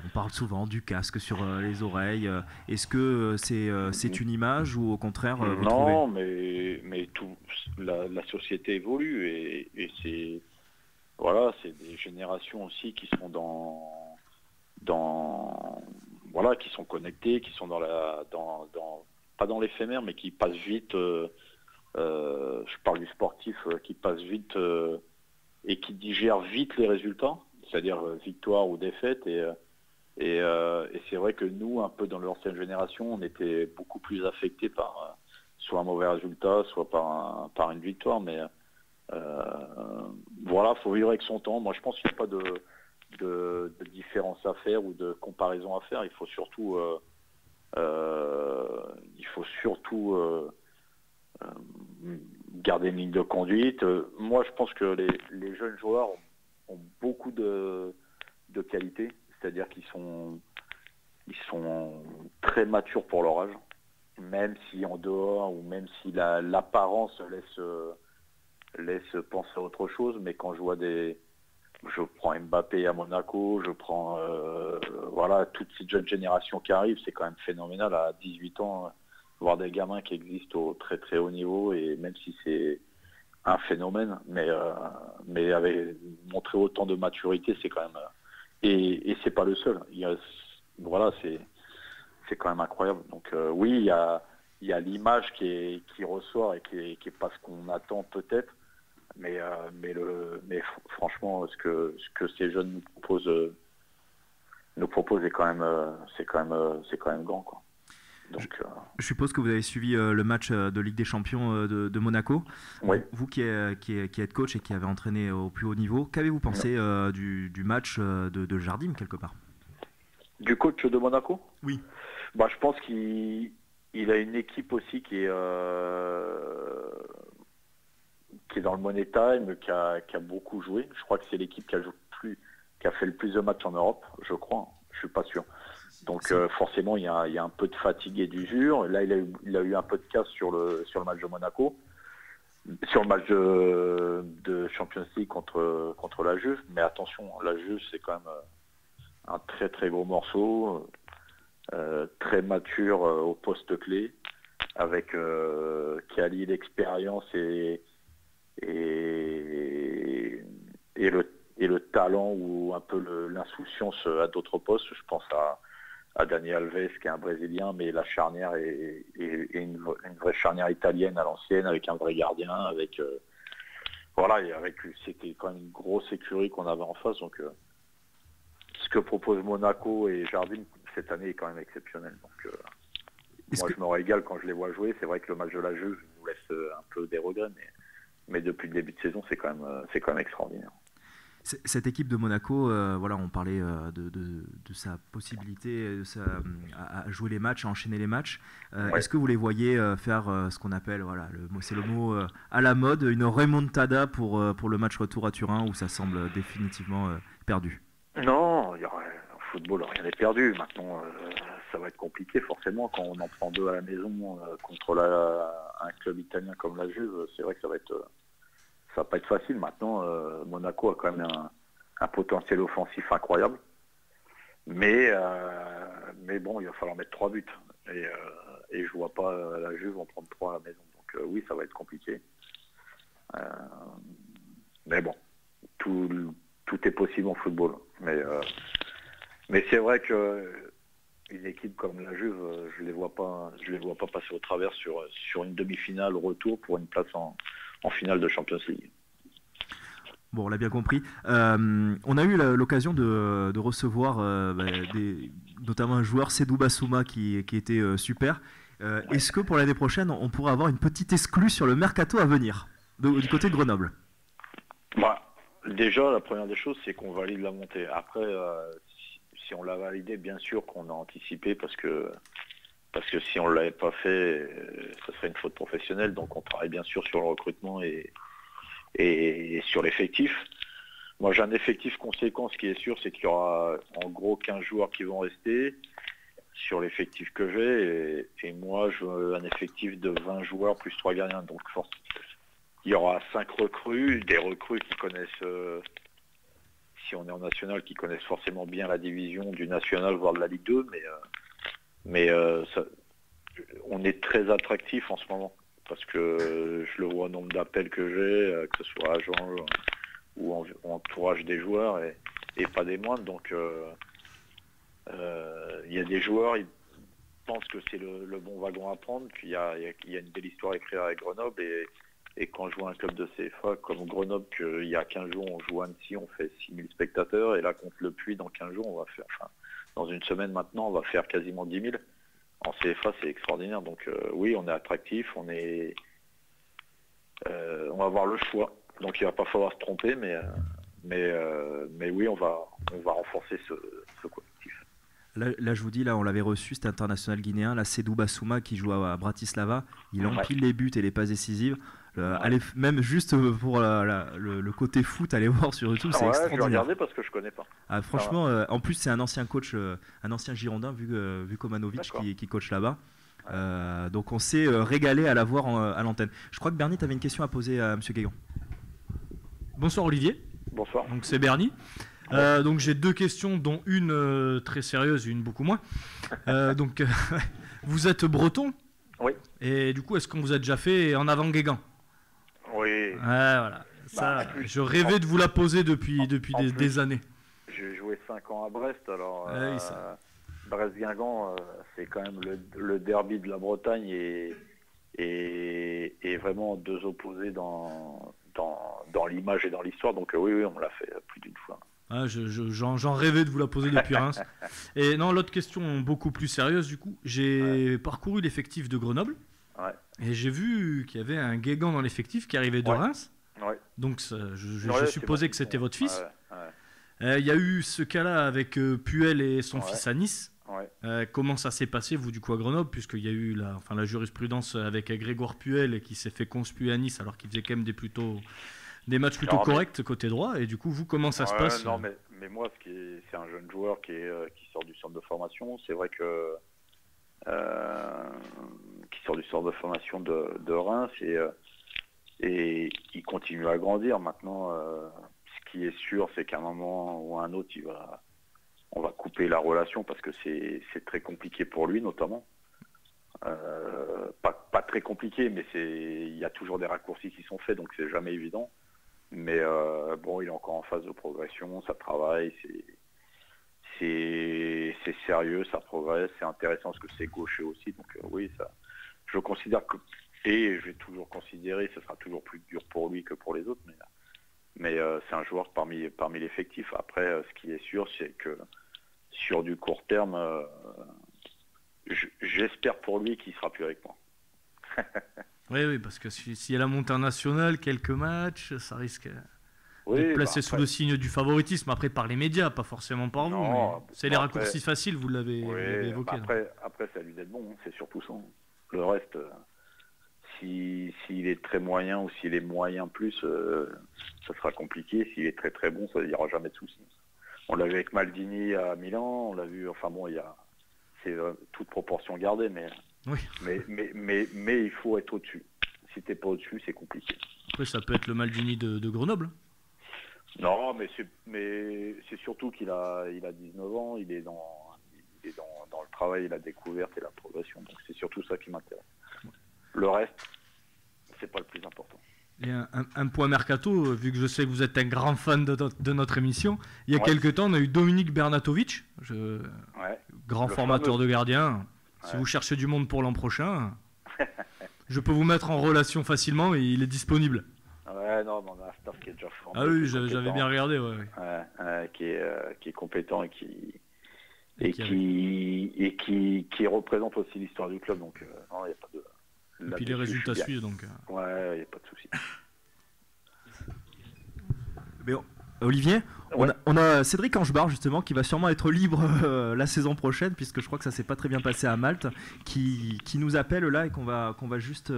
[SPEAKER 9] on parle souvent du casque sur les oreilles. Est-ce que c'est une image ou au contraire vous trouvez...
[SPEAKER 8] Non, mais tout, la société évolue et c'est voilà, c'est des générations aussi qui sont dans voilà, qui sont connectées, qui sont pas dans l'éphémère, mais qui passent vite. Je parle du sportif qui passe vite et qui digère vite les résultats, c'est-à-dire victoire ou défaite et c'est vrai que nous, un peu dans l'ancienne génération, on était beaucoup plus affectés par soit un mauvais résultat, soit par une victoire. Mais voilà, faut vivre avec son temps. Moi, je pense qu'il n'y a pas de différence à faire ou de comparaison à faire. Il faut surtout garder une ligne de conduite. Moi, je pense que les jeunes joueurs ont beaucoup de qualité. C'est-à-dire qu'ils sont très matures pour leur âge, même si en dehors ou même si l'apparence laisse penser à autre chose. Mais quand je prends Mbappé à Monaco, je prends voilà, toute cette jeune génération qui arrive, c'est quand même phénoménal à 18 ans, voir des gamins qui existent au très très haut niveau, et même si c'est un phénomène, mais avec montrer autant de maturité, c'est quand même... Et c'est pas le seul. Voilà, c'est quand même incroyable. Donc oui, il y a l'image qui ressort et qui est pas ce qu'on attend peut-être, mais franchement, ce que ces jeunes nous proposent est quand même grand, quoi. Donc,
[SPEAKER 9] je suppose que vous avez suivi le match de Ligue des Champions de Monaco.
[SPEAKER 8] Oui.
[SPEAKER 9] Vous qui êtes coach et qui avez entraîné au plus haut niveau, qu'avez-vous pensé du match de Jardim quelque part?
[SPEAKER 8] Du coach de Monaco?
[SPEAKER 9] Oui.
[SPEAKER 8] Bah, je pense qu'il a une équipe aussi qui est dans le Money Time, qui a beaucoup joué. Je crois que c'est l'équipe qui a fait le plus de matchs en Europe, je crois. Je suis pas sûr. Donc forcément, il y a un peu de fatigue et d'usure. Là, il a eu un peu de casse sur le match de Monaco, sur le match de Champions League contre la Juve. Mais attention, la Juve, c'est quand même un très très gros morceau, très mature au poste clé, avec qui allie l'expérience et le talent ou un peu l'insouciance à d'autres postes. Je pense à Dani Alves, qui est un Brésilien, mais la charnière est une vraie charnière italienne à l'ancienne, avec un vrai gardien, avec voilà, et c'était quand même une grosse écurie qu'on avait en face. Donc ce que propose Monaco et Jardim cette année est quand même exceptionnel. Donc moi je me régale quand je les vois jouer. C'est vrai que le match de la Juve nous laisse un peu des regrets, mais depuis le début de saison, c'est quand même extraordinaire.
[SPEAKER 9] Cette équipe de Monaco, voilà, on parlait de sa possibilité à jouer les matchs, à enchaîner les matchs.
[SPEAKER 8] Ouais.
[SPEAKER 9] Est-ce que vous les voyez faire ce qu'on appelle, voilà, c'est le mot à la mode, une remontada pour le match retour à Turin, où ça semble définitivement perdu?
[SPEAKER 8] Non, en football, rien n'est perdu. Maintenant, ça va être compliqué forcément quand on en prend 2 à la maison contre un club italien comme la Juve. C'est vrai que ça va pas être facile. Maintenant, Monaco a quand même un potentiel offensif incroyable. Mais bon, il va falloir mettre 3 buts. Et je vois pas la Juve en prendre 3 à la maison. Donc oui, ça va être compliqué. Mais bon, tout est possible en football. Mais c'est vrai que une équipe comme la Juve, je les vois pas passer au travers sur une demi-finale retour pour une place en finale de Champions League.
[SPEAKER 9] Bon, on l'a bien compris. On a eu l'occasion de recevoir notamment un joueur, Seydou Bassouma, qui était super. Est-ce que pour l'année prochaine, on pourra avoir une petite exclue sur le mercato à venir, du côté de Grenoble?
[SPEAKER 8] Déjà, la première des choses, c'est qu'on valide la montée. Après, si on l'a validé, bien sûr qu'on a anticipé, parce que si on ne l'avait pas fait, ça serait une faute professionnelle. Donc on travaille bien sûr sur le recrutement et sur l'effectif. Moi, j'ai un effectif conséquent. Ce qui est sûr, c'est qu'il y aura en gros 15 joueurs qui vont rester sur l'effectif que j'ai. Et moi, je veux un effectif de 20 joueurs plus 3 gardiens. Donc, il y aura 5 recrues, des recrues qui connaissent, si on est en national, qui connaissent forcément bien la division du national, voire de la Ligue 2. Mais on est très attractif en ce moment. Parce que je le vois au nombre d'appels que j'ai, que ce soit agent ou en entourage des joueurs et pas des moindres. Donc il y a des joueurs, ils pensent que c'est le bon wagon à prendre, qu'il y a une belle histoire à écrire avec Grenoble. Et quand je vois un club de CFA comme Grenoble, qu'il y a 15 jours, on joue à Annecy, on fait 6000 spectateurs. Et là, contre le Puy, dans 15 jours, on va faire, dans une semaine maintenant, on va faire quasiment 10 000. En CFA, c'est extraordinaire. Donc oui, on est attractif, on va avoir le choix. Donc il va pas falloir se tromper, mais oui, on va renforcer ce collectif.
[SPEAKER 9] Là, je vous dis, là, on l'avait reçu, cet international guinéen, là, Sédou Bassouma, qui joue à Bratislava. Il empile les buts et les passes décisives. Allez, même juste pour le côté foot, allez voir sur YouTube, c'est extraordinaire.
[SPEAKER 8] Je vais regarder parce que je connais pas.
[SPEAKER 9] Franchement, en plus, c'est un ancien coach, un ancien Girondin, vu Komanovic, qui coach là-bas. Donc on s'est régalé à la voir à l'antenne. Je crois que Bernie, tu avais une question à poser à M. Guégan.
[SPEAKER 10] Bonsoir Olivier.
[SPEAKER 8] Bonsoir.
[SPEAKER 10] Donc c'est Bernie. Donc j'ai 2 questions, dont une très sérieuse et une beaucoup moins. Donc vous êtes breton.
[SPEAKER 8] Oui.
[SPEAKER 10] Et du coup, est-ce qu'on vous a déjà fait en avant Guégan?
[SPEAKER 8] Oui.
[SPEAKER 10] Voilà. Ça, je rêvais de vous la poser depuis des années.
[SPEAKER 8] J'ai joué 5 ans à Brest, alors Brest-Guingamp, c'est quand même le derby de la Bretagne et vraiment 2 opposés dans l'image et dans l'histoire. Donc oui, on me l'a fait plus d'une fois.
[SPEAKER 10] J'en rêvais de vous la poser depuis Reims. Et non, l'autre question beaucoup plus sérieuse du coup. J'ai parcouru l'effectif de Grenoble.
[SPEAKER 8] Ouais.
[SPEAKER 10] Et j'ai vu qu'il y avait un Guégan dans l'effectif qui arrivait de Reims.
[SPEAKER 8] Ouais.
[SPEAKER 10] Donc je supposais que c'était votre fils. Il y a eu ce cas-là avec Puel et son fils à Nice.
[SPEAKER 8] Ouais.
[SPEAKER 10] Comment ça s'est passé, vous, du coup, à Grenoble, puisqu'il y a eu la jurisprudence avec Grégoire Puel qui s'est fait conspuer à Nice alors qu'il faisait quand même des matchs plutôt corrects côté droit. Et du coup, vous, comment ça se passe?
[SPEAKER 8] Non, mais moi, c'est un jeune joueur qui sort du centre de formation. C'est vrai que qui sort du centre de formation de Reims et il continue à grandir. Maintenant, ce qui est sûr, c'est qu'à un moment ou à un autre, on va couper la relation parce que c'est très compliqué pour lui, notamment. Pas très compliqué, mais il y a toujours des raccourcis qui sont faits, donc c'est jamais évident. Mais bon, il est encore en phase de progression, ça travaille, c'est sérieux, ça progresse, c'est intéressant parce que c'est gaucher aussi. Donc oui, ça, je considère que, et je vais toujours considérer, ce sera toujours plus dur pour lui que pour les autres, mais c'est un joueur parmi l'effectif. Après, ce qui est sûr, c'est que sur du court terme, j'espère pour lui qu'il sera plus avec moi.
[SPEAKER 10] Oui, parce que s'il y a la montée internationale, quelques matchs, ça risque de placer sous le signe du favoritisme. Après, par les médias, pas forcément par vous. C'est les raccourcis faciles, vous l'avez évoqué.
[SPEAKER 8] Après, c'est à lui d'être bon, c'est surtout ça. Le reste, s'il est très moyen ou s'il est moyen plus, ça sera compliqué. S'il est très très bon, il n'y aura jamais de souci. On l'a vu avec Maldini à Milan, on l'a vu, enfin bon, c'est toute proportion gardée, mais il faut être au-dessus. Si t'es pas au-dessus, c'est compliqué.
[SPEAKER 10] Après, ça peut être le Maldini de Grenoble.
[SPEAKER 8] Non, mais c'est surtout qu'il a 19 ans, il est dans le travail et la découverte et la progression. Donc c'est surtout ça qui m'intéresse. Le reste, c'est pas le plus important.
[SPEAKER 10] Et un point mercato, vu que je sais que vous êtes un grand fan de notre émission, il y a quelques temps, on a eu Dominique Bernatovic, grand formateur de gardien. Si vous cherchez du monde pour l'an prochain, je peux vous mettre en relation facilement et il est disponible.
[SPEAKER 8] Ouais, non, mais on a un staff qui est déjà formé.
[SPEAKER 10] Ah oui, j'avais bien regardé,
[SPEAKER 8] qui est compétent et qui représente aussi l'histoire du club. Donc, non, il n'y a pas de.
[SPEAKER 10] Et puis les résultats suivent, donc.
[SPEAKER 8] Ouais, il n'y a pas de souci.
[SPEAKER 9] Mais Olivier, On a Cédric Angebar justement qui va sûrement être libre la saison prochaine, puisque je crois que ça s'est pas très bien passé à Malte, qui nous appelle là et qu'on va juste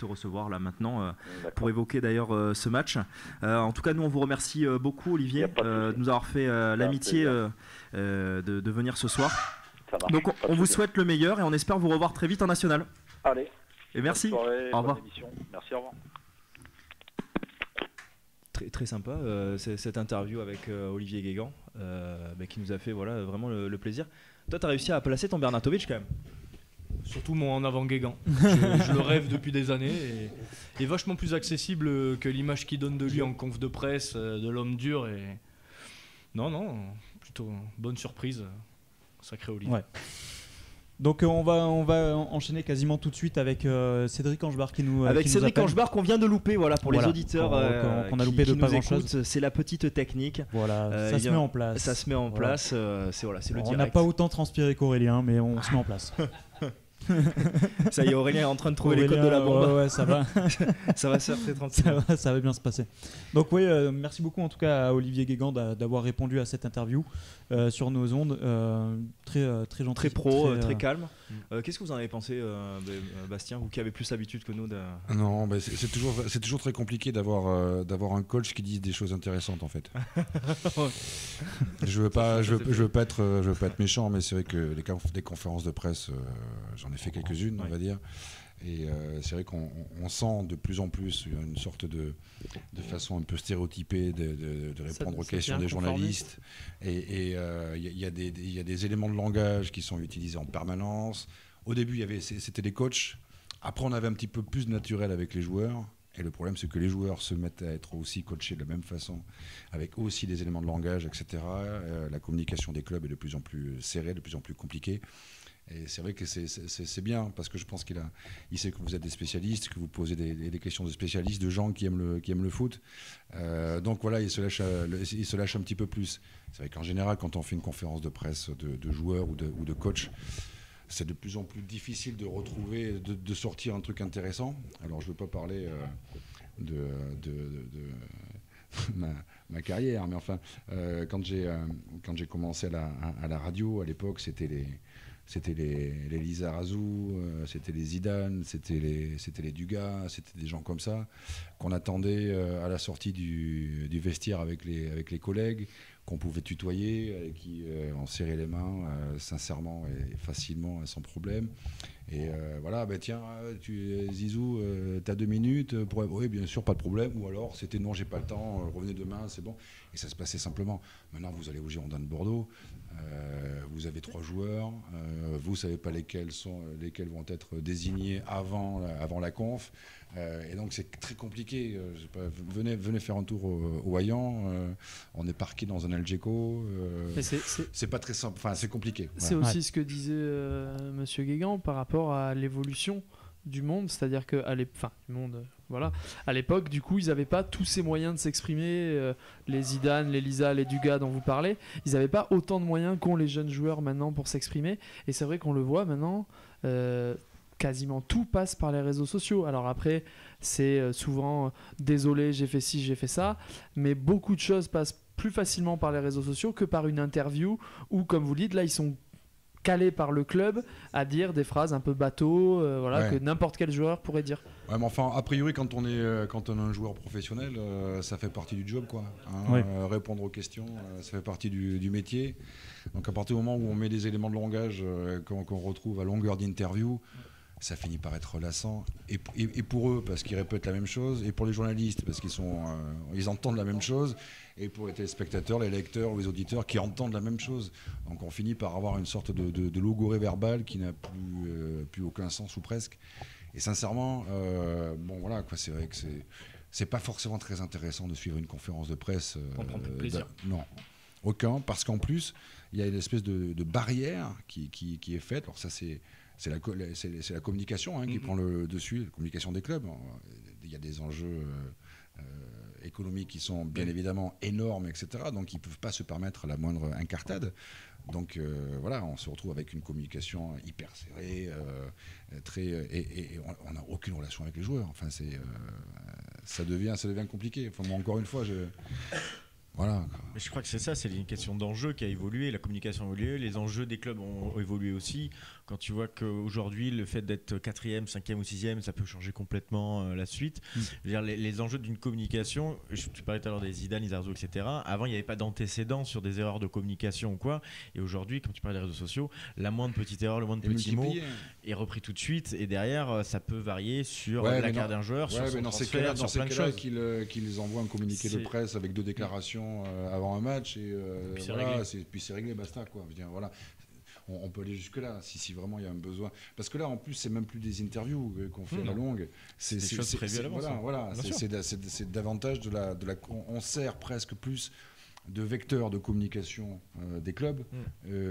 [SPEAKER 9] recevoir là maintenant pour évoquer d'ailleurs ce match. En tout cas, nous on vous remercie beaucoup, Olivier, de nous avoir fait l'amitié de venir ce soir. Donc on vous souhaite le meilleur et on espère vous revoir très vite en national.
[SPEAKER 8] Allez.
[SPEAKER 9] Et merci.
[SPEAKER 8] Bonne soirée,
[SPEAKER 9] au revoir.
[SPEAKER 8] bonne émission. Merci, au revoir.
[SPEAKER 9] Très sympa cette interview avec Olivier Guégan qui nous a fait vraiment le plaisir. Toi, tu as réussi à placer ton Bernatovic quand même.
[SPEAKER 10] Surtout mon en avant Guégan. Je le rêve depuis des années et vachement plus accessible que l'image qu'il donne de lui en conf de presse, de l'homme dur. Et... Non, plutôt bonne surprise. Sacré Olivier.
[SPEAKER 11] Ouais. Donc on va enchaîner quasiment tout de suite avec Cédric Angebar qui nous
[SPEAKER 9] avec
[SPEAKER 11] qui
[SPEAKER 9] Cédric
[SPEAKER 11] nous
[SPEAKER 9] Angebar qu'on vient de louper pour les auditeurs
[SPEAKER 11] qu'on a loupé de pas grand chose.
[SPEAKER 9] C'est la petite technique.
[SPEAKER 11] Voilà, ça se met en place.
[SPEAKER 9] Ça se met en place. C'est le direct.
[SPEAKER 11] On n'a pas autant transpiré qu'Aurélien, mais on se met en place.
[SPEAKER 9] Ça y est, Aurélien est en train de trouver les codes de la bombe.
[SPEAKER 11] Ouais, ça va.
[SPEAKER 9] Ça va se faire très tranquille.
[SPEAKER 11] Ça va bien se passer. Donc oui, merci beaucoup en tout cas à Olivier Guégan d'avoir répondu à cette interview sur nos ondes. Très gentil.
[SPEAKER 9] Très pro, très calme. Qu'est-ce que vous en avez pensé, Bastien, vous qui avez plus l'habitude que nous
[SPEAKER 5] Non, c'est toujours très compliqué d'avoir un coach qui dise des choses intéressantes en fait. Je veux pas être méchant, mais c'est vrai que des conférences de presse, j'en ai fait quelques-unes, on va dire. Et c'est vrai qu'on sent de plus en plus une sorte de façon un peu stéréotypée de répondre aux questions des journalistes. Et il y a des éléments de langage qui sont utilisés en permanence. Au début, c'était des coachs. Après, on avait un petit peu plus de naturel avec les joueurs. Et le problème, c'est que les joueurs se mettent à être aussi coachés de la même façon, avec aussi des éléments de langage, etc. La communication des clubs est de plus en plus serrée, de plus en plus compliquée. Et c'est vrai que c'est bien, parce que je pense qu'il sait que vous êtes des spécialistes, que vous posez des questions de spécialistes, de gens qui aiment le foot. Donc voilà, il se lâche un petit peu plus. C'est vrai qu'en général, quand on fait une conférence de presse de joueurs ou de coachs, c'est de plus en plus difficile de retrouver, de sortir un truc intéressant. Alors je ne veux pas parler de ma carrière, mais enfin, quand j'ai commencé à la radio, à l'époque, c'était les Lizarazu, c'était les Zidane, c'était les Dugas, c'était des gens comme ça qu'on attendait à la sortie du vestiaire avec les collègues, qu'on pouvait tutoyer, avec qui on serrait les mains sincèrement et facilement, sans problème. Et voilà, tiens, Zizou, t'as 2 minutes oui, bien sûr, pas de problème. Ou alors, c'était non, j'ai pas le temps, revenez demain, c'est bon. Et ça se passait simplement. Maintenant, vous allez au Girondins de Bordeaux, vous avez 3 joueurs, vous savez pas lesquels vont être désignés avant la conf. Et donc c'est très compliqué. Venez faire un tour au Hayan. On est parqué dans un Algeco. C'est pas très simple. Enfin, c'est compliqué.
[SPEAKER 4] C'est aussi ce que disait Monsieur Guégan par rapport à l'évolution du monde, c'est-à-dire que à l'époque, du coup, ils n'avaient pas tous ces moyens de s'exprimer. Les Zidane, les Lisa, les Dugas dont vous parlez, ils n'avaient pas autant de moyens qu'ont les jeunes joueurs maintenant pour s'exprimer. Et c'est vrai qu'on le voit maintenant. Quasiment tout passe par les réseaux sociaux. Alors après, c'est souvent désolé, j'ai fait ci, j'ai fait ça, mais beaucoup de choses passent plus facilement par les réseaux sociaux que par une interview où, comme vous le dites, là, ils sont calés par le club à dire des phrases un peu bateau, que n'importe quel joueur pourrait dire.
[SPEAKER 5] Ouais, mais enfin, a priori, quand on est un joueur professionnel, ça fait partie du job, quoi. Répondre aux questions, ça fait partie du métier. Donc à partir du moment où on met des éléments de langage qu'on retrouve à longueur d'interview, ça finit par être lassant, et pour eux parce qu'ils répètent la même chose, et pour les journalistes parce ils entendent la même chose, et pour les téléspectateurs, les lecteurs ou les auditeurs qui entendent la même chose. Donc on finit par avoir une sorte de logorée verbale qui n'a plus aucun sens, ou presque. Et sincèrement, c'est vrai que c'est pas forcément très intéressant de suivre une conférence de presse.
[SPEAKER 10] On prend plus de plaisir.
[SPEAKER 5] Non, aucun, parce qu'en plus il y a une espèce de barrière qui est faite. Alors ça c'est la communication qui prend le dessus, la communication des clubs. Il y a des enjeux économiques qui sont bien évidemment énormes, etc. Donc ils ne peuvent pas se permettre la moindre incartade. Donc on se retrouve avec une communication hyper serrée, et on n'a aucune relation avec les joueurs. Enfin, ça devient compliqué. Enfin, moi, encore une fois, voilà.
[SPEAKER 12] Mais je crois que c'est ça, c'est une question d'enjeu qui a évolué, la communication a évolué, les enjeux des clubs ont évolué aussi. Quand tu vois qu'aujourd'hui, le fait d'être 4e, 5e ou 6e, ça peut changer complètement la suite. Je veux dire, les enjeux d'une communication, tu parlais tout à l'heure des Zidane, Izarzo, etc. Avant, il n'y avait pas d'antécédents sur des erreurs de communication ou quoi. Et aujourd'hui, quand tu parles des réseaux sociaux, la moindre petite erreur, le moindre petit mot est repris tout de suite. Et derrière, ça peut varier sur la carrière d'un joueur, sur son transfert, sur plein de choses.
[SPEAKER 5] Qu'ils envoient un communiqué de presse avec 2 déclarations avant un match et puis c'est réglé, basta quoi. Je veux dire, voilà. On peut aller jusque là si vraiment il y a un besoin, parce que là en plus c'est même plus des interviews qu'on fait à la longue, c'est davantage on sert presque plus de vecteurs de communication des clubs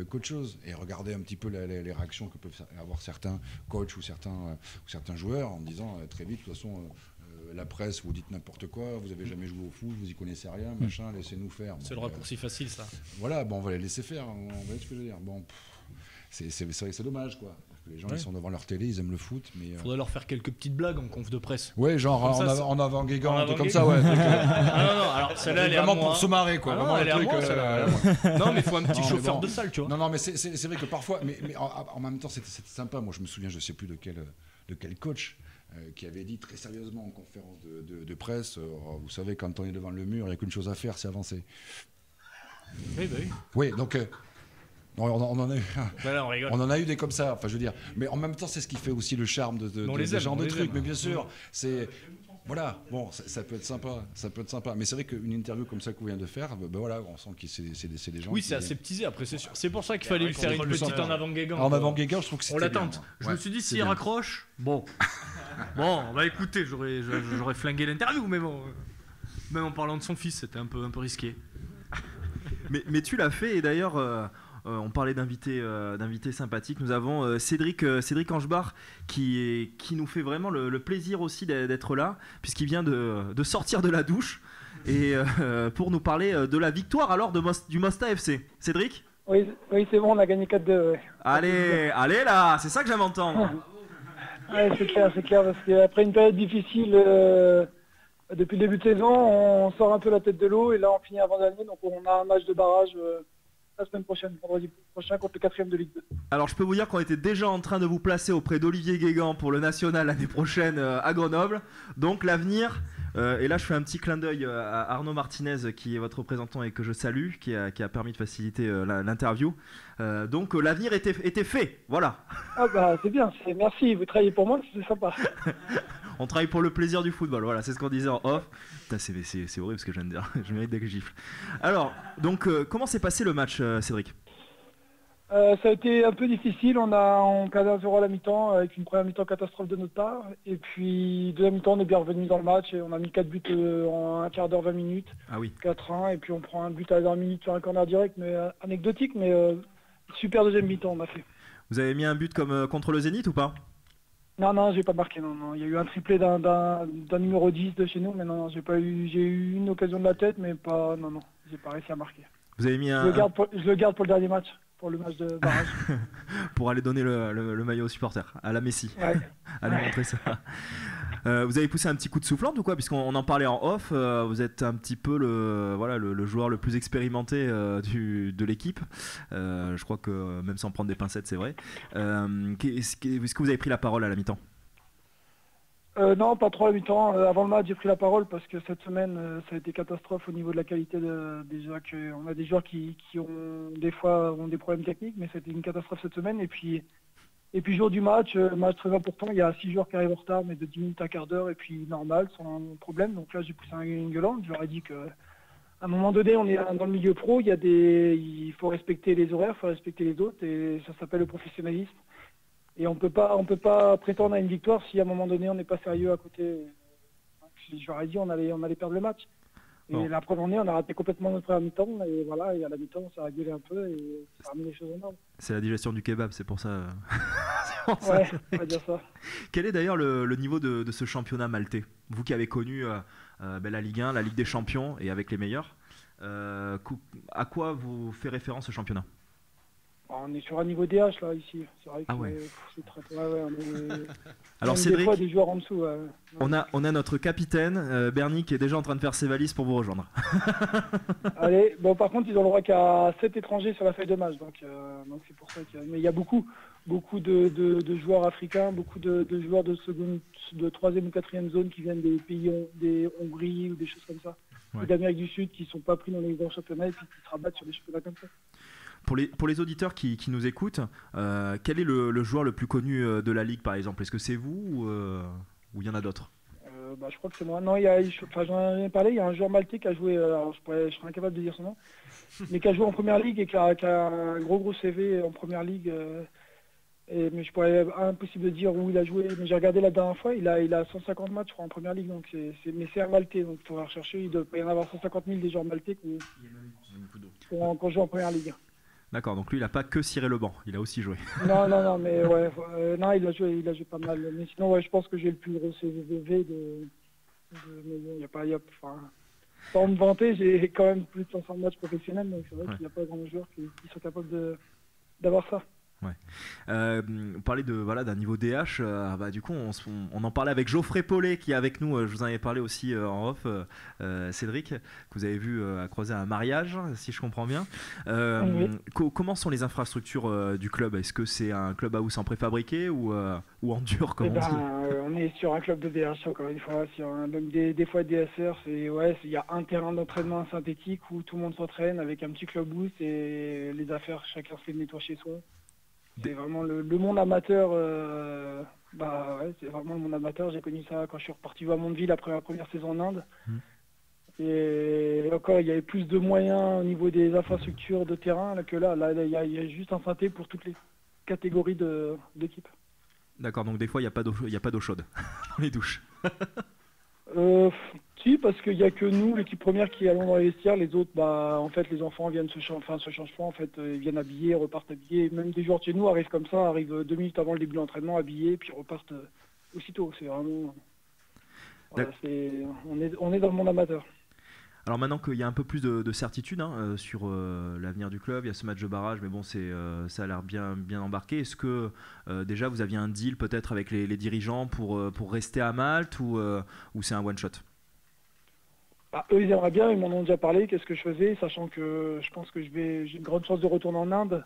[SPEAKER 5] qu'autre chose. Et regardez un petit peu les réactions que peuvent avoir certains coachs ou certains joueurs en disant très vite, de toute façon la presse, vous dites n'importe quoi, vous avez jamais joué au foot, vous y connaissez rien, machin, laissez-nous faire.
[SPEAKER 10] C'est le raccourci facile, ça.
[SPEAKER 5] Voilà, on va les laisser faire, on va ce que je veux dire. Bon, c'est dommage, quoi. Parce que les gens ils sont devant leur télé, ils aiment le foot, mais.
[SPEAKER 10] Faudrait leur faire quelques petites blagues en conf de presse.
[SPEAKER 5] Ouais, genre en avant Guégan, comme ça, ouais.
[SPEAKER 10] Non, alors celle-là, elle est
[SPEAKER 5] vraiment
[SPEAKER 10] à moi.
[SPEAKER 5] pour se marrer, quoi.
[SPEAKER 10] Non, elle est à moi, non, mais il faut un petit chauffeur de salle, tu vois.
[SPEAKER 5] Non, mais c'est vrai que parfois, mais en même temps, c'était sympa. Moi, je me souviens, je sais plus de quel coach. Qui avait dit très sérieusement en conférence de presse, vous savez, quand on est devant le mur, il n'y a qu'une chose à faire, c'est avancer.
[SPEAKER 10] Oui, bah oui.
[SPEAKER 5] Oui, donc on en a eu.
[SPEAKER 10] Voilà, on
[SPEAKER 5] en a eu des comme ça. Enfin, je veux dire, mais en même temps, c'est ce qui fait aussi le charme de ce genre de trucs. Mais bien sûr, c'est voilà. Bon, ça peut être sympa, Mais c'est vrai qu'une interview comme ça qu'on vient de faire, voilà, on sent que c'est des gens.
[SPEAKER 10] Oui, c'est aseptisé. Après, c'est sûr. C'est pour ça qu'il fallait lui faire une petite en avant Guégan.
[SPEAKER 5] En avant Guégan, je trouve que c'était.
[SPEAKER 10] On l'attente. Je me suis dit, s'il raccroche, bon, bah écoutez, j'aurais flingué l'interview, mais bon, même en parlant de son fils, c'était un peu risqué.
[SPEAKER 9] mais tu l'as fait, et d'ailleurs. On parlait d'invités sympathiques. Nous avons Cédric Angebar qui nous fait vraiment le plaisir aussi d'être là, puisqu'il vient de sortir de la douche et pour nous parler de la victoire alors du Mosta FC. Cédric ?
[SPEAKER 13] Oui, c'est bon, on a gagné 4-2. Ouais.
[SPEAKER 9] Allez là, c'est ça que j'aime entendre.
[SPEAKER 13] Ouais, c'est clair, parce qu'après une période difficile depuis le début de saison, on sort un peu la tête de l'eau et là on finit avant-dernier, donc on a un match de barrage la semaine prochaine, vendredi prochain, contre le 4e de Ligue 2.
[SPEAKER 9] Alors je peux vous dire qu'on était déjà en train de vous placer auprès d'Olivier Guégan pour le National l'année prochaine à Grenoble. Donc l'avenir, et là je fais un petit clin d'œil à Arnaud Martinez qui est votre représentant et que je salue, qui a permis de faciliter l'interview. Donc l'avenir était fait, voilà. Ah
[SPEAKER 13] bah c'est bien, merci, vous travaillez pour moi, c'est sympa.
[SPEAKER 9] On travaille pour le plaisir du football, voilà, c'est ce qu'on disait en off. Putain, c'est horrible ce que je viens de dire, je mérite des gifles. Alors, donc comment s'est passé le match, Cédric ?
[SPEAKER 13] Ça a été un peu difficile, on perdait 1-0 à la mi-temps avec une première mi-temps catastrophe de notre part. Et puis deuxième mi-temps, on est bien revenu dans le match et on a mis 4 buts en un quart d'heure, 20 minutes.
[SPEAKER 9] Ah oui.
[SPEAKER 13] 4-1 et puis on prend un but à la dernière minute sur un corner direct, mais anecdotique, mais super deuxième mi-temps on a fait.
[SPEAKER 9] Vous avez mis un but comme contre le Zénith ou pas ?
[SPEAKER 13] Non, j'ai pas marqué, non. Il y a eu un triplé d'un numéro 10 de chez nous, mais non, j'ai eu une occasion de la tête, mais pas, non, j'ai pas réussi à marquer.
[SPEAKER 9] Vous avez mis
[SPEAKER 13] je le garde pour le dernier match, pour le match de barrage.
[SPEAKER 9] Pour aller donner le maillot aux supporters, à la Messi.
[SPEAKER 13] Ouais.
[SPEAKER 9] Allez montrer ça. Vous avez poussé un petit coup de soufflante ou quoi ? Puisqu'on en parlait en off, vous êtes un petit peu le joueur le plus expérimenté de l'équipe. Je crois que même sans prendre des pincettes, c'est vrai. Est-ce que vous avez pris la parole à la mi-temps ?
[SPEAKER 13] Non, pas trop à la mi-temps. Avant le match, j'ai pris la parole parce que cette semaine, ça a été catastrophe au niveau de la qualité des joueurs. On a des joueurs qui ont des fois des problèmes techniques, mais c'était une catastrophe cette semaine. Et puis jour du match très important, il y a 6 joueurs qui arrivent en retard, mais de 10 minutes à quart d'heure, et puis normal, sans problème. Donc là, j'ai poussé une gueulante. Je leur ai dit qu'à un moment donné, on est dans le milieu pro, il faut respecter les horaires, il faut respecter les autres, et ça s'appelle le professionnalisme. Et on peut pas prétendre à une victoire si à un moment donné, on n'est pas sérieux à côté. Je leur ai dit on allait perdre le match. Et bon. La première année, on a raté complètement notre première mi-temps, et voilà, et à la mi-temps, on s'est régulé un peu, et ça a remis les choses en ordre.
[SPEAKER 9] C'est la digestion du kebab, c'est pour ça.
[SPEAKER 13] Ouais, on va dire ça.
[SPEAKER 9] Quel est d'ailleurs le niveau de ce championnat maltais ? Vous qui avez connu la Ligue 1, la Ligue des Champions, et avec les meilleurs, à quoi vous fait référence ce championnat ?
[SPEAKER 13] on est sur un niveau DH là ici. C'est vrai que c'est très.
[SPEAKER 9] Alors
[SPEAKER 13] des
[SPEAKER 9] Cédric,
[SPEAKER 13] fois des joueurs en dessous.
[SPEAKER 9] on a notre capitaine Bernie qui est déjà en train de faire ses valises pour vous rejoindre.
[SPEAKER 13] Allez, bon par contre ils ont le droit qu'à 7 étrangers sur la feuille de match, donc c'est pour ça mais il y a beaucoup de joueurs africains, beaucoup de joueurs de seconde, de troisième ou quatrième zone qui viennent des pays des Hongrie ou des choses comme ça, ou d'Amérique du Sud qui sont pas pris dans les grands championnats et puis qui se rabattent sur des championnats comme ça.
[SPEAKER 9] Pour les auditeurs qui nous écoutent, quel est le joueur le plus connu de la Ligue par exemple? Est-ce que c'est vous ou il y en a d'autres?
[SPEAKER 13] Je crois que c'est moi. Non, j'en ai parlé, il y a un joueur maltais qui a joué, alors je serais incapable de dire son nom, mais qui a joué en première ligue et qui a un gros CV en première ligue. Mais je pourrais impossible de dire où il a joué. Mais j'ai regardé la dernière fois, il a 150 matchs je crois, en première ligue, donc mais c'est un maltais, donc il faudra rechercher. Il doit y en avoir 150 000 des joueurs maltais qui jouent en première ligue.
[SPEAKER 9] D'accord, donc lui il n'a pas que ciré le banc, il a aussi joué.
[SPEAKER 13] Non, mais non, il a joué pas mal. Mais sinon, je pense que j'ai le plus gros CV mais bon, il y a pas, sans me vanter, j'ai quand même plus de 500 matchs professionnels, donc c'est vrai qu'il n'y a pas grand joueurs qui sont capables d'avoir ça.
[SPEAKER 9] Ouais. Vous parlez d'un niveau DH, du coup on en parlait avec Geoffrey Paulet qui est avec nous, je vous en avais parlé aussi en off, Cédric, que vous avez vu croiser à un mariage si je comprends bien. Comment sont les infrastructures du club? Est-ce que c'est un club house en préfabriqué ou en dur comme on dit?
[SPEAKER 13] On est sur un club de DH encore une fois, même des fois DSR, il y a un terrain d'entraînement synthétique où tout le monde s'entraîne avec un petit club house et les affaires chacun se fait nettoyer chez soi. C'est vraiment le monde amateur. C'est vraiment le monde amateur. J'ai connu ça quand je suis reparti à Mondeville après ma première saison en Inde. Et encore, il y avait plus de moyens au niveau des infrastructures de terrain que là. Il y a juste un synthé pour toutes les catégories d'équipes.
[SPEAKER 9] D'accord, donc des fois, il n'y a pas d'eau chaude dans les douches.
[SPEAKER 13] Si, parce qu'il n'y a que nous, l'équipe première, qui allons dans les vestiaires. Les autres, en fait, les enfants viennent se changent pas. En fait, ils viennent habillés, repartent habillés. Même des joueurs de chez nous arrivent comme ça, arrivent 2 minutes avant le début de l'entraînement, habillés, puis repartent aussitôt. C'est vraiment... on est dans le monde amateur.
[SPEAKER 9] Alors maintenant qu'il y a un peu plus de certitude sur l'avenir du club, il y a ce match de barrage, mais bon, ça a l'air bien embarqué. Est-ce que déjà vous aviez un deal peut-être avec les dirigeants pour rester à Malte ou c'est un one-shot?
[SPEAKER 13] Eux, ils aimeraient bien, ils m'en ont déjà parlé, qu'est-ce que je faisais, sachant que je pense que j'ai une grande chance de retourner en Inde.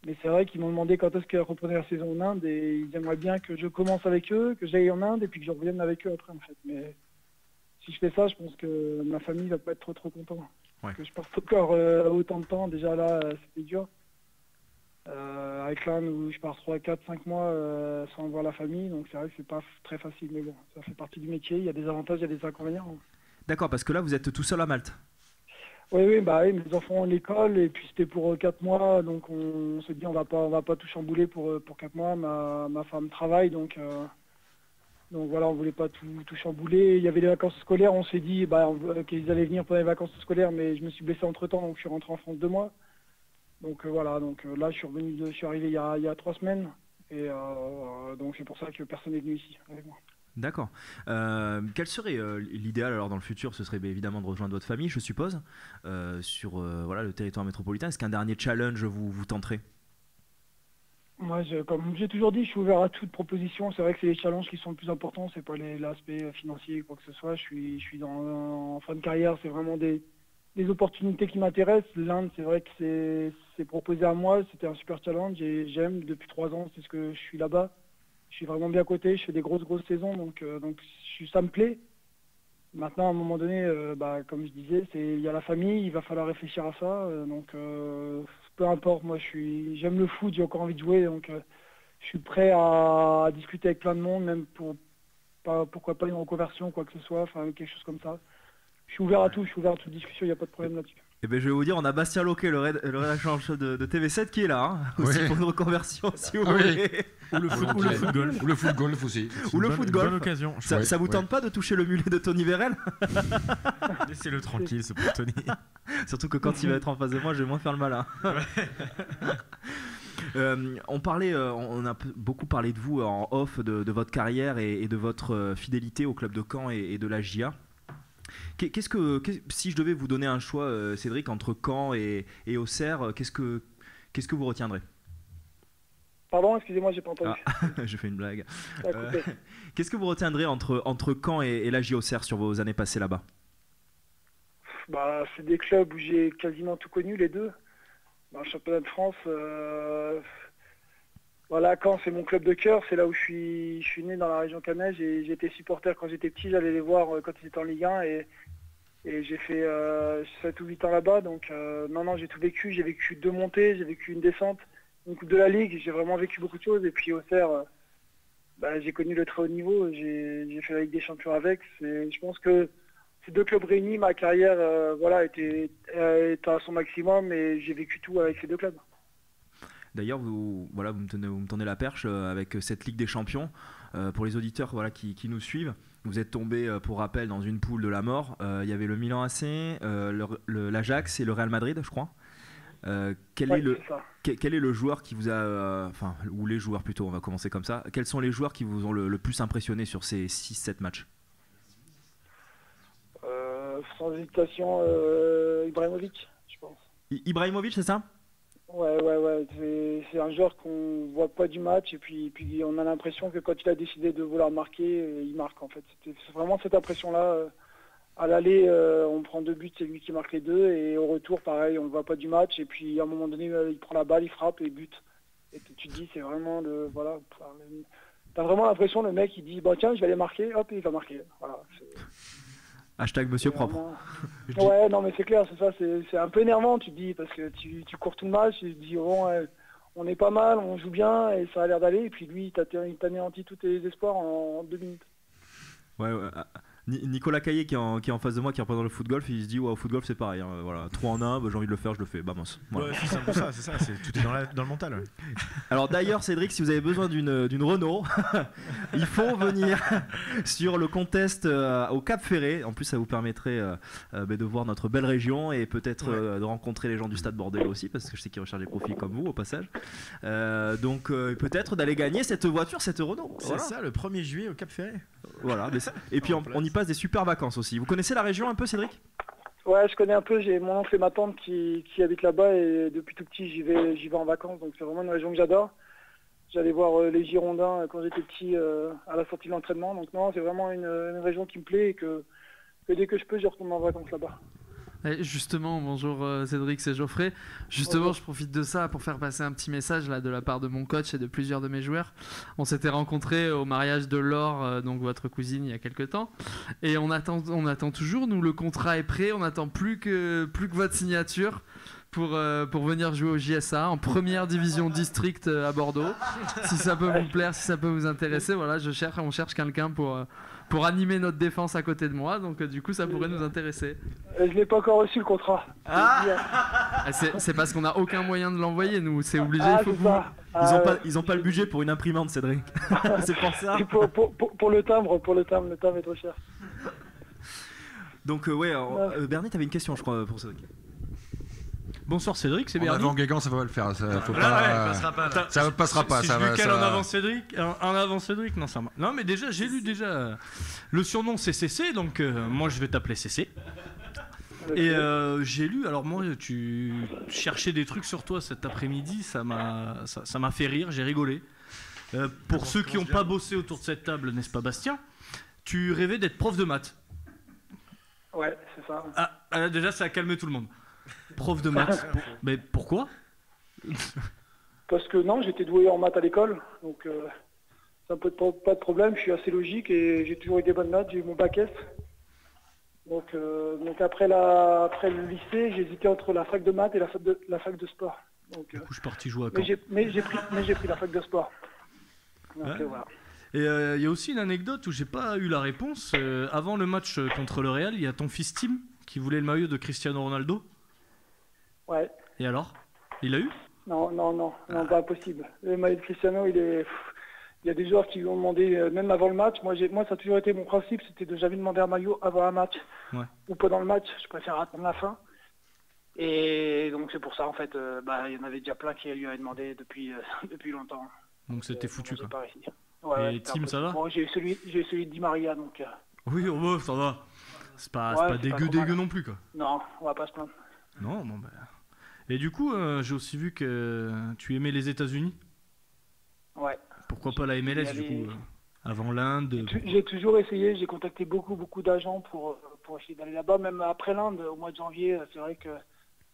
[SPEAKER 13] Mais c'est vrai qu'ils m'ont demandé quand est-ce qu'ils reprenaient la saison en Inde et ils aimeraient bien que je commence avec eux, que j'aille en Inde et puis que je revienne avec eux après en fait. Mais si je fais ça, je pense que ma famille va pas être trop contente. Que je parte encore autant de temps, déjà là c'était dur. Avec l'Inde où je pars 3, 4, 5 mois sans voir la famille, donc c'est vrai que c'est pas très facile, mais bon, ça fait partie du métier, il y a des avantages, il y a des inconvénients.
[SPEAKER 9] D'accord, parce que là vous êtes tout seul à Malte.
[SPEAKER 13] Oui, mes enfants ont l'école et puis c'était pour 4 mois, donc on se dit on va pas tout chambouler pour 4 mois. Ma femme travaille, donc voilà, on voulait pas tout chambouler. Il y avait les vacances scolaires, on s'est dit qu'ils allaient venir pendant les vacances scolaires, mais je me suis blessé entre temps, donc je suis rentré en France 2 mois. Donc voilà, là je suis arrivé il y a 3 semaines et donc c'est pour ça que personne n'est venu ici avec moi.
[SPEAKER 9] D'accord. Quel serait l'idéal alors dans le futur? Ce serait évidemment de rejoindre votre famille, je suppose, sur le territoire métropolitain. Est-ce qu'un dernier challenge vous tenterait?
[SPEAKER 13] Moi, comme j'ai toujours dit, je suis ouvert à toute proposition. C'est vrai que c'est les challenges qui sont le plus importants, c'est pas l'aspect financier quoi que ce soit. Je suis en fin de carrière, c'est vraiment des opportunités qui m'intéressent. L'Inde, c'est vrai que c'est proposé à moi, c'était un super challenge et j'aime depuis 3 ans, c'est ce que je suis là-bas. Je suis vraiment bien coté, je fais des grosses saisons, donc ça me plaît. Maintenant, à un moment donné, comme je disais, il y a la famille, il va falloir réfléchir à ça. Peu importe, moi j'aime le foot, j'ai encore envie de jouer, donc je suis prêt à discuter avec plein de monde, même pourquoi pas une reconversion, quoi que ce soit, quelque chose comme ça. Je suis ouvert à tout, je suis ouvert à toute discussion, il n'y a pas de problème là-dessus.
[SPEAKER 9] Eh ben, je vais vous dire, on a Bastien Loquet, le rédacteur en chef de TV7 qui est là, aussi pour une reconversion si vous voulez.
[SPEAKER 12] Ou le foot golf.
[SPEAKER 9] Ou le foot golf aussi. Ou le foot golf.
[SPEAKER 12] Bonne occasion.
[SPEAKER 9] Ça vous tente pas de toucher le mulet de Tony Vérel?
[SPEAKER 12] Laissez-le tranquille, ce pour Tony.
[SPEAKER 9] Surtout que quand il va être en face de moi, je vais moins faire le malin. On a beaucoup parlé de vous en off, de votre carrière et de votre fidélité au club de Caen et de la GIA. Si je devais vous donner un choix, Cédric, entre Caen et Auxerre, qu'est-ce que vous retiendrez?
[SPEAKER 13] Pardon, excusez-moi, j'ai pas entendu.
[SPEAKER 9] Je fais une blague.
[SPEAKER 13] Ça a coupé.
[SPEAKER 9] Qu'est-ce que vous retiendrez entre Caen et la JOCR sur vos années passées là-bas?
[SPEAKER 13] Bah, c'est des clubs où j'ai quasiment tout connu, les deux. Dans le championnat de France, voilà, Caen, c'est mon club de cœur. C'est là où je suis né dans la région caennaise. J'étais supporter quand j'étais petit. J'allais les voir quand ils étaient en Ligue 1 et j'ai fait 7 ou 8 ans là-bas. Donc, non, j'ai tout vécu. J'ai vécu 2 montées, j'ai vécu une descente, une Coupe de la Ligue. J'ai vraiment vécu beaucoup de choses. Et puis, Auxerre, j'ai connu le très haut niveau. J'ai fait la Ligue des Champions avec. Je pense que ces 2 clubs réunis, ma carrière était à son maximum et j'ai vécu tout avec ces 2 clubs.
[SPEAKER 9] D'ailleurs, vous me tendez la perche avec cette Ligue des Champions. Pour les auditeurs qui nous suivent, vous êtes tombé, pour rappel, dans une poule de la mort. Il y avait le Milan AC, l'Ajax et le Real Madrid, je crois. Quel est le joueur qui vous a... ou les joueurs plutôt, on va commencer comme ça. Quels sont les joueurs qui vous ont le plus impressionné sur ces 6-7 matchs?
[SPEAKER 13] Sans hésitation, Ibrahimovic, je pense.
[SPEAKER 9] Ibrahimovic, c'est ça? Ouais.
[SPEAKER 13] C'est un joueur qu'on voit pas du match et puis on a l'impression que quand il a décidé de vouloir marquer, il marque en fait. C'est vraiment cette impression-là. À l'aller, on prend 2 buts, c'est lui qui marque les 2 et au retour, pareil, on ne voit pas du match et puis à un moment donné, il prend la balle, il frappe et bute. Et tu te dis, c'est vraiment le... Voilà. T'as vraiment l'impression, le mec, il dit, tiens, je vais aller marquer, hop, et il va marquer. Voilà.
[SPEAKER 9] Hashtag monsieur propre.
[SPEAKER 13] Ouais, non mais c'est clair, c'est ça, c'est un peu énervant, tu te dis, parce que tu cours tout le match, tu te dis, on est pas mal, on joue bien, et ça a l'air d'aller, et puis lui, il t'anéantit tous tes espoirs en 2 minutes.
[SPEAKER 9] Ouais. Nicolas Caillé qui est en face de moi, qui représente le foot golf, il se dit au foot golf c'est pareil, hein, voilà, 3 en 1, j'ai envie de le faire, je le fais, mince. Voilà.
[SPEAKER 12] Ouais, c'est un peu ça, c'est ça, tout est dans le mental. Ouais.
[SPEAKER 9] Alors d'ailleurs, Cédric, si vous avez besoin d'une Renault, il faut venir sur le contest au Cap Ferré. En plus, ça vous permettrait de voir notre belle région et peut-être de rencontrer les gens du Stade Bordelais aussi, parce que je sais qu'ils recherchent des profils comme vous au passage. Donc peut-être d'aller gagner cette voiture, cette Renault.
[SPEAKER 12] C'est ça, le 1er juillet au Cap Ferré.
[SPEAKER 9] Voilà, et puis on y passe des super vacances aussi. Vous connaissez la région un peu, Cédric?
[SPEAKER 13] Ouais, je connais un peu. J'ai mon oncle et ma tante qui habitent là-bas et depuis tout petit, j'y vais en vacances. Donc c'est vraiment une région que j'adore. J'allais voir les Girondins quand j'étais petit à la sortie de l'entraînement. Donc non, c'est vraiment une région qui me plaît et que dès que je peux, je retourne en vacances là-bas.
[SPEAKER 4] Et justement, bonjour Cédric, c'est Geoffrey. Justement, je profite de ça pour faire passer un petit message là de la part de mon coach et de plusieurs de mes joueurs. On s'était rencontrés au mariage de Laure, donc votre cousine, il y a quelques temps. Et on attend toujours, nous le contrat est prêt, on n'attend plus que votre signature pour venir jouer au JSA en première division district à Bordeaux. Si ça peut vous plaire, si ça peut vous intéresser, voilà, on cherche quelqu'un pour animer notre défense à côté de moi, donc du coup ça pourrait nous intéresser.
[SPEAKER 13] Je l'ai pas encore reçu le contrat.
[SPEAKER 4] C'est parce qu'on n'a aucun moyen de l'envoyer, nous, c'est obligé. Il faut
[SPEAKER 9] ils ont pas le budget pour une imprimante, Cédric. C'est pour ça.
[SPEAKER 13] Pour le timbre est trop cher.
[SPEAKER 9] Donc Bernie, t'avais une question, je crois, pour Cédric.
[SPEAKER 10] Bonsoir Cédric, c'est Bernie.
[SPEAKER 14] En avant Guégan, ça va le faire. Ça passera pas.
[SPEAKER 10] Si je cale en avant Cédric, non ça va. Non mais déjà, j'ai lu le surnom c'est CC, donc moi je vais t'appeler CC. Et j'ai lu, alors moi tu cherchais des trucs sur toi cet après-midi, ça m'a fait rire, j'ai rigolé. Pour ceux qui n'ont pas bossé autour de cette table, n'est-ce pas Bastien? Tu rêvais d'être prof de maths.
[SPEAKER 13] Ouais, c'est ça.
[SPEAKER 10] Ah, déjà ça a calmé tout le monde. Prof de maths. Mais pourquoi?
[SPEAKER 13] Parce que non, j'étais doué en maths à l'école, donc ça peut pas de problème, je suis assez logique et j'ai toujours eu des bonnes notes, j'ai eu mon bac S. Donc après le lycée, j'hésitais entre la fac de maths et la fac de sport. Donc,
[SPEAKER 10] du coup, je suis parti jouer à Caen.
[SPEAKER 13] Mais j'ai pris la fac de sport. Donc, voilà.
[SPEAKER 10] Et il y a aussi une anecdote où j'ai pas eu la réponse. Avant le match contre le Real, il y a ton fils Tim qui voulait le maillot de Cristiano Ronaldo.
[SPEAKER 13] Ouais.
[SPEAKER 10] Et alors? Il l'a eu?
[SPEAKER 13] Non, pas possible. Le maillot de Cristiano, il y a des joueurs qui lui ont demandé, même avant le match. Moi, ça a toujours été mon principe, c'était de jamais demander un maillot avant un match. Ouais. Ou pendant le match, je préfère attendre la fin. Et donc c'est pour ça, en fait, il y en avait déjà plein qui lui avaient demandé depuis longtemps.
[SPEAKER 10] Donc c'était foutu, quoi.
[SPEAKER 13] Pas réussi. Ouais,
[SPEAKER 10] et Tim, ça va?
[SPEAKER 13] Bon, j'ai eu celui de Di Maria, donc...
[SPEAKER 10] Oui, ça va. C'est pas dégueu non plus, quoi.
[SPEAKER 13] Non, on va pas se plaindre.
[SPEAKER 10] Non, bon, bah... Et du coup, j'ai aussi vu que tu aimais les États-Unis. pourquoi pas la MLS du coup avant l'Inde.
[SPEAKER 13] J'ai toujours essayé, j'ai contacté beaucoup d'agents pour essayer d'aller là-bas, même après l'Inde, au mois de janvier. C'est vrai que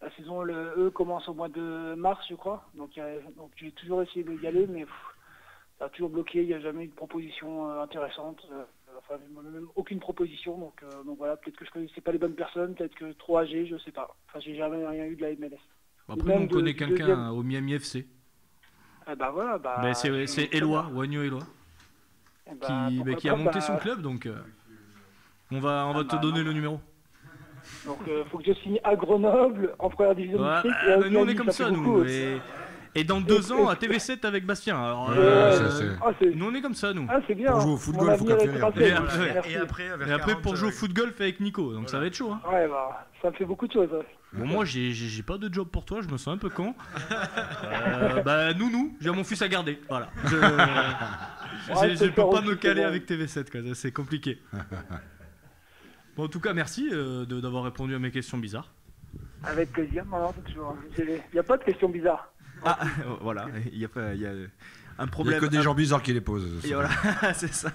[SPEAKER 13] la saison, eux, commence au mois de mars, je crois. Donc j'ai toujours essayé d'y aller, mais ça a toujours bloqué. Il n'y a jamais eu de proposition intéressante. Enfin, même aucune proposition. Donc voilà, peut-être que je ne connaissais pas les bonnes personnes, peut-être que trop âgé, je ne sais pas. Enfin, j'ai jamais rien eu de la MLS.
[SPEAKER 10] Après, on connaît quelqu'un au Miami FC.
[SPEAKER 13] Voilà,
[SPEAKER 10] c'est Eloi, Wagno Eloi, qui a monté son club, donc on va te donner le numéro.
[SPEAKER 13] Donc faut que je signe à Grenoble en première division.
[SPEAKER 10] Nous on est comme ça, nous. Et dans 2 ans à TV7 avec Bastien. Alors, nous on est comme ça, nous.
[SPEAKER 13] Ah, c'est bien.
[SPEAKER 14] Pour jouer au foot golf, faut capter.
[SPEAKER 10] Et après pour jouer au foot golf avec Nico, donc ça va être chaud. Hein.
[SPEAKER 13] Ouais, ça me fait beaucoup de choses.
[SPEAKER 10] Bon, moi j'ai pas de job pour toi, je me sens un peu con. Nounou, j'ai mon fils à garder. Voilà. Je peux pas me caler avec TV7, quoi. C'est compliqué. Bon, en tout cas, merci d'avoir répondu à mes questions bizarres.
[SPEAKER 13] Avec plaisir, toujours. Il n'y a pas de questions bizarres.
[SPEAKER 9] Ah, voilà, il y a un problème.
[SPEAKER 14] Il n'y a que des gens bizarres qui les posent.
[SPEAKER 9] Et voilà, c'est ça.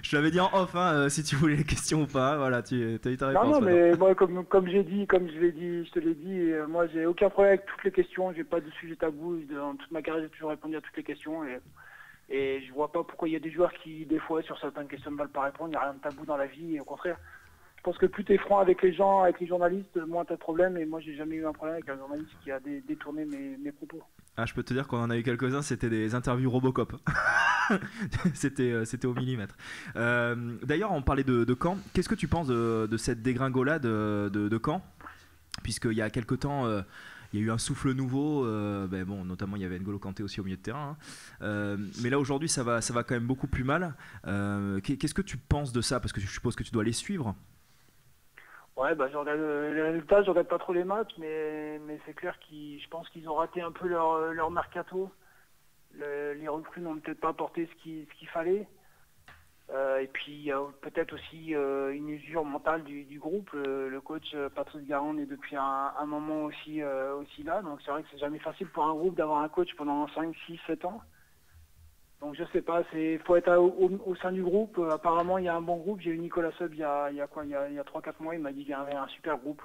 [SPEAKER 9] Je t'avais dit en off, si tu voulais les questions ou pas. Voilà, tu as eu ta réponse.
[SPEAKER 13] Non, mais moi, comme je te l'ai dit, moi, j'ai aucun problème avec toutes les questions. J'ai pas de sujet tabou. Dans toute ma carrière, j'ai toujours répondu à toutes les questions. Et je vois pas pourquoi il y a des joueurs qui, des fois, sur certaines questions ne veulent pas répondre. Il n'y a rien de tabou dans la vie. Et au contraire, je pense que plus tu es franc avec les gens, avec les journalistes, moins tu as de problème. Et moi, j'ai jamais eu un problème avec un journaliste qui a détourné mes propos.
[SPEAKER 9] Ah, je peux te dire qu'on en a eu quelques-uns, c'était des interviews Robocop. C'était au millimètre. D'ailleurs, on parlait de Caen. Qu'est-ce que tu penses de cette dégringolade de Caen ? Puisqu'il y a quelques temps, il y a eu un souffle nouveau. Notamment, il y avait N'Golo Kanté aussi au milieu de terrain. Mais là, aujourd'hui, ça va quand même beaucoup plus mal. Qu'est-ce que tu penses de ça ? Parce que je suppose que tu dois les suivre.
[SPEAKER 13] Ouais, je regarde les résultats, je regarde pas trop les matchs, mais c'est clair je pense qu'ils ont raté un peu leur mercato. Les recrues n'ont peut-être pas apporté ce qu'il fallait. Et puis il y a peut-être aussi une usure mentale du groupe. Le coach Patrice Garand est depuis un moment aussi là. Donc c'est vrai que c'est jamais facile pour un groupe d'avoir un coach pendant 5, 6, 7 ans. Donc je sais pas, faut être au sein du groupe. Apparemment il y a un bon groupe. J'ai eu Nicolas Seub il y a 3-4 mois, il m'a dit qu'il y avait un super groupe.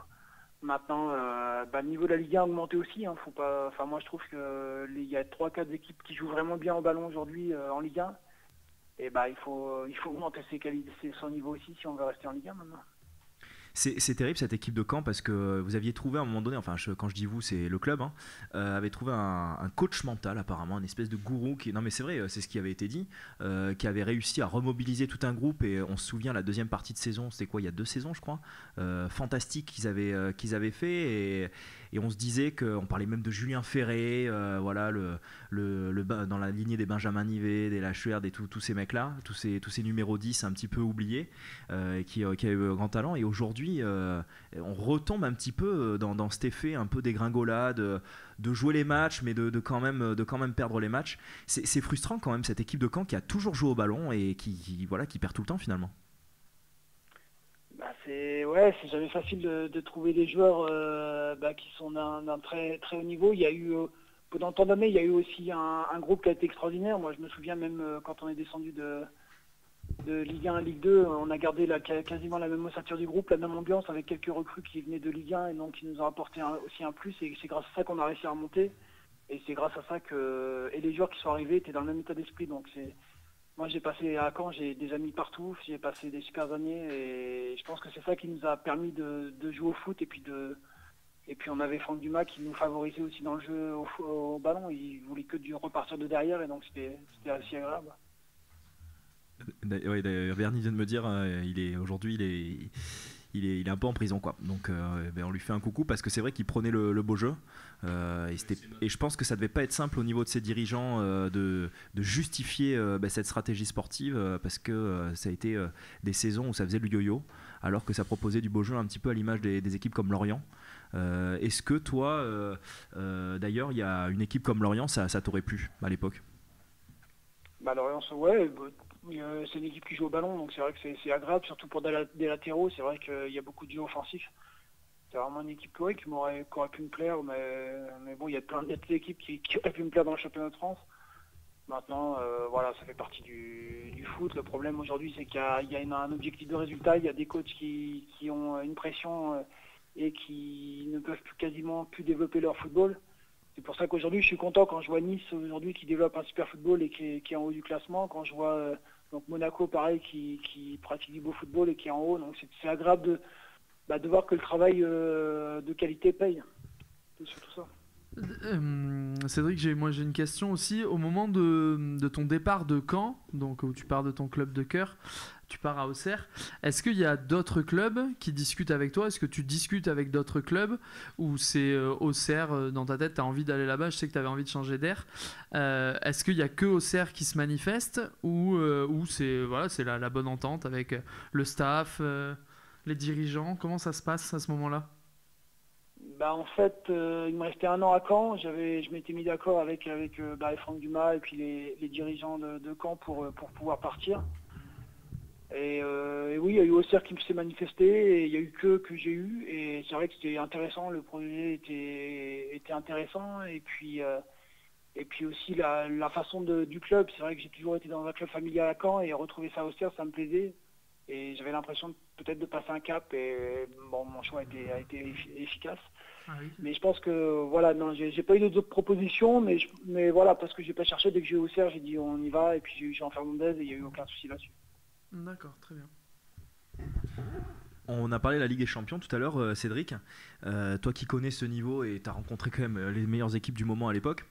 [SPEAKER 13] Maintenant, le niveau de la Ligue 1 a augmenté aussi. Faut pas. Enfin moi je trouve que il y a 3-4 équipes qui jouent vraiment bien au ballon aujourd'hui en Ligue 1. Et il faut augmenter son niveau aussi si on veut rester en Ligue 1 maintenant.
[SPEAKER 9] C'est terrible cette équipe de Caen parce que vous aviez trouvé à un moment donné, quand je dis vous, c'est le club, avait trouvé un coach mental apparemment, une espèce de gourou non mais c'est vrai, c'est ce qui avait été dit, qui avait réussi à remobiliser tout un groupe. Et on se souvient la deuxième partie de saison, c'était quoi, il y a 2 saisons je crois, fantastique qu'ils avaient fait. Et on se disait qu'on parlait même de Julien Ferré, voilà, dans la lignée des Benjamin Nivet, des Lachuert, tous ces mecs-là, tous ces numéros 10 un petit peu oubliés, qui avaient grand talent. Et aujourd'hui, on retombe un petit peu dans cet effet un peu dégringolade, de jouer les matchs, mais de quand même perdre les matchs. C'est frustrant quand même, cette équipe de Caen qui a toujours joué au ballon et qui perd tout le temps finalement.
[SPEAKER 13] C'est jamais facile de trouver des joueurs qui sont d'un très très haut niveau. Il y a eu pendant tant d'années, il y a eu aussi un groupe qui a été extraordinaire. Moi, je me souviens même quand on est descendu de Ligue 1 à Ligue 2, on a gardé quasiment la même ossature du groupe, la même ambiance avec quelques recrues qui venaient de Ligue 1 et donc qui nous ont apporté aussi un plus. Et c'est grâce à ça qu'on a réussi à remonter. Et c'est grâce à ça que les joueurs qui sont arrivés étaient dans le même état d'esprit. Donc moi j'ai passé à Caen, j'ai des amis partout, j'ai passé des super années et je pense que c'est ça qui nous a permis de jouer au foot. Et puis on avait Franck Dumas qui nous favorisait aussi dans le jeu au ballon. Il voulait que repartir de derrière et donc c'était assez agréable.
[SPEAKER 9] Ouais, d'ailleurs, Bernie vient de me dire, aujourd'hui il est un peu en prison, quoi. Donc on lui fait un coucou parce que c'est vrai qu'il prenait le beau jeu. Et je pense que ça devait pas être simple au niveau de ses dirigeants de justifier cette stratégie sportive parce que ça a été des saisons où ça faisait le yo-yo alors que ça proposait du beau jeu un petit peu à l'image des équipes comme Lorient. Est-ce que toi, d'ailleurs, il y a une équipe comme Lorient, ça t'aurait plu à l'époque?
[SPEAKER 13] Lorient, ouais. C'est une équipe qui joue au ballon, donc c'est vrai que c'est agréable, surtout pour des latéraux. C'est vrai qu'il y a beaucoup de jeux offensifs. C'est vraiment une équipe qui aurait pu me plaire, mais bon, il y a plein d'équipes qui auraient pu me plaire dans le championnat de France. Maintenant, voilà, ça fait partie du foot. Le problème aujourd'hui, c'est qu'il y a un objectif de résultat. Il y a des coachs qui ont une pression et qui ne peuvent quasiment plus développer leur football. C'est pour ça qu'aujourd'hui, je suis content quand je vois Nice aujourd'hui qui développe un super football et qui est en haut du classement. Quand je vois donc Monaco, pareil, qui pratique du beau football et qui est en haut. Donc c'est agréable de voir que le travail de qualité paye. C'est surtout ça.
[SPEAKER 15] Cédric, j'ai une question aussi. Au moment de ton départ de Caen, donc où tu pars de ton club de cœur, tu pars à Auxerre, est-ce qu'il y a d'autres clubs qui discutent avec toi? Est-ce que tu discutes avec d'autres clubs? Ou c'est Auxerre, dans ta tête, tu as envie d'aller là-bas, je sais que tu avais envie de changer d'air. Est-ce qu'il n'y a que Auxerre qui se manifeste? Ou c'est la bonne entente avec le staff, les dirigeants? Comment ça se passe à ce moment-là?
[SPEAKER 13] En fait, il me restait 1 an à Caen. Je m'étais mis d'accord avec Franck Dumas et puis les dirigeants de Caen pour pouvoir partir. Et oui, il y a eu Auxerre qui s'est manifesté et il y a eu que j'ai eu. Et c'est vrai que c'était intéressant, le projet était intéressant. Et puis aussi la façon du club. C'est vrai que j'ai toujours été dans un club familial à Caen et retrouver ça à Auxerre, ça me plaisait. Et j'avais l'impression peut-être de passer un cap et mon choix a été efficace. Ah oui. Mais je pense que voilà, non, j'ai pas eu d'autres propositions, mais voilà, parce que j'ai pas cherché. Dès que j'ai eu Auxerre, j'ai dit on y va, et puis j'ai eu Jean Fernandez et il n'y a eu aucun souci là-dessus.
[SPEAKER 15] D'accord, très bien.
[SPEAKER 9] On a parlé de la Ligue des Champions tout à l'heure, Cédric. Toi qui connais ce niveau et tu as rencontré quand même les meilleures équipes du moment à l'époque,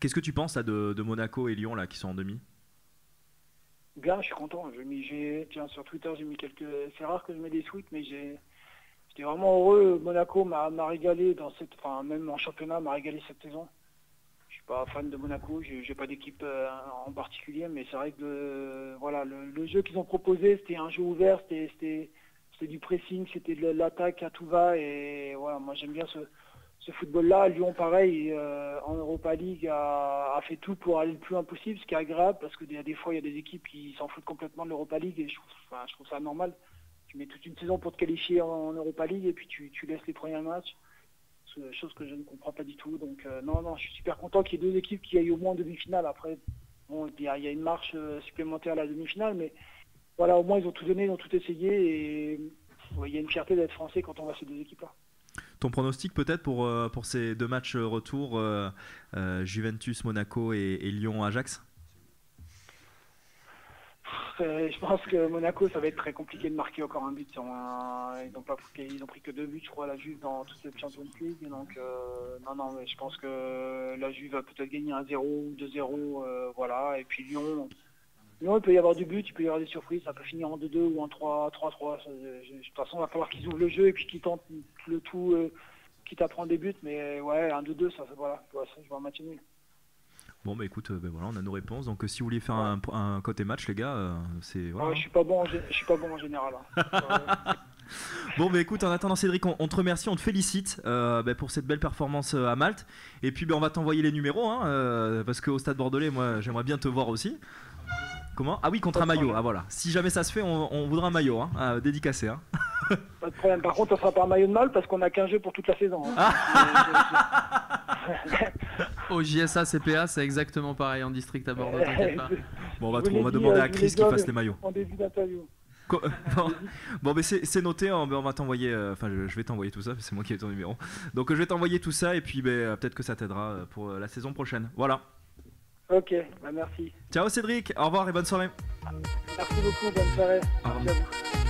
[SPEAKER 9] qu'est-ce que tu penses là, de Monaco et Lyon là, qui sont en demi?
[SPEAKER 13] Bien, je suis content. Tiens, sur Twitter, j'ai mis quelques. C'est rare que je mets des tweets, mais j'étais vraiment heureux. Monaco m'a régalé même en championnat, m'a régalé cette saison. Je suis pas fan de Monaco, j'ai pas d'équipe en particulier, mais c'est vrai que le jeu qu'ils ont proposé, c'était un jeu ouvert, c'était du pressing, c'était de l'attaque à tout va, et voilà, moi j'aime bien ce football-là. Lyon, pareil, en Europa League, a fait tout pour aller le plus loin possible, ce qui est agréable, parce que des fois, il y a des équipes qui s'en foutent complètement de l'Europa League, et je trouve ça normal. Tu mets toute une saison pour te qualifier en Europa League, et puis tu laisses les premiers matchs, chose que je ne comprends pas du tout. Donc non, je suis super content qu'il y ait 2 équipes qui aillent au moins en demi-finale. Après, bon, il y a une marche supplémentaire à la demi-finale, mais voilà, au moins ils ont tout donné, ils ont tout essayé, et il y a une fierté d'être français quand on voit ces 2 équipes-là.
[SPEAKER 9] Ton pronostic peut-être pour ces 2 matchs retour, Juventus, Monaco et Lyon-Ajax?
[SPEAKER 13] Je pense que Monaco, ça va être très compliqué de marquer encore un but. Ils ont pris que 2 buts, je crois, la Juve dans toute cette Champions League. Donc, non, mais je pense que la Juve va peut-être gagner 1-0 ou 2-0. Voilà. Et puis Lyon, il peut y avoir du but, il peut y avoir des surprises. Ça peut finir en 2-2 ou en 3-3. De toute façon, il va falloir qu'ils ouvrent le jeu et puis qu'ils tentent le tout, quitte à prendre des buts. Mais ouais, 1-2-2, voilà. Je vois un match nul.
[SPEAKER 9] Bon bah écoute, voilà, on a nos réponses. Donc si vous voulez faire un côté match, les gars, c'est voilà.
[SPEAKER 13] Ouais, je suis pas bon en général. Hein.
[SPEAKER 9] Bon bah écoute, en attendant Cédric, on te remercie, on te félicite pour cette belle performance à Malte. Et puis on va t'envoyer les numéros, parce qu'au Stade Bordelais, moi j'aimerais bien te voir aussi. Comment? Ah oui, contre un maillot. Ah voilà. Si jamais ça se fait, on voudra un maillot, dédicacé.
[SPEAKER 13] Pas de problème. Par contre, ça sera pas un maillot de Malte parce qu'on a qu'un jeu pour toute la saison.
[SPEAKER 15] Au JSA CPA, c'est exactement pareil en district à Bordeaux, t'inquiète pas.
[SPEAKER 9] Bon, on va demander à Chris qu'il fasse les maillots.
[SPEAKER 13] En début d'interview.
[SPEAKER 9] Bon, mais c'est noté, on va t'envoyer, je vais t'envoyer tout ça, c'est moi qui ai ton numéro. Donc je vais t'envoyer tout ça et puis peut-être que ça t'aidera pour la saison prochaine. Voilà.
[SPEAKER 13] Ok, merci.
[SPEAKER 9] Ciao Cédric, au revoir et bonne soirée.
[SPEAKER 13] Merci beaucoup, bonne soirée.
[SPEAKER 9] Au revoir.
[SPEAKER 13] Merci à vous.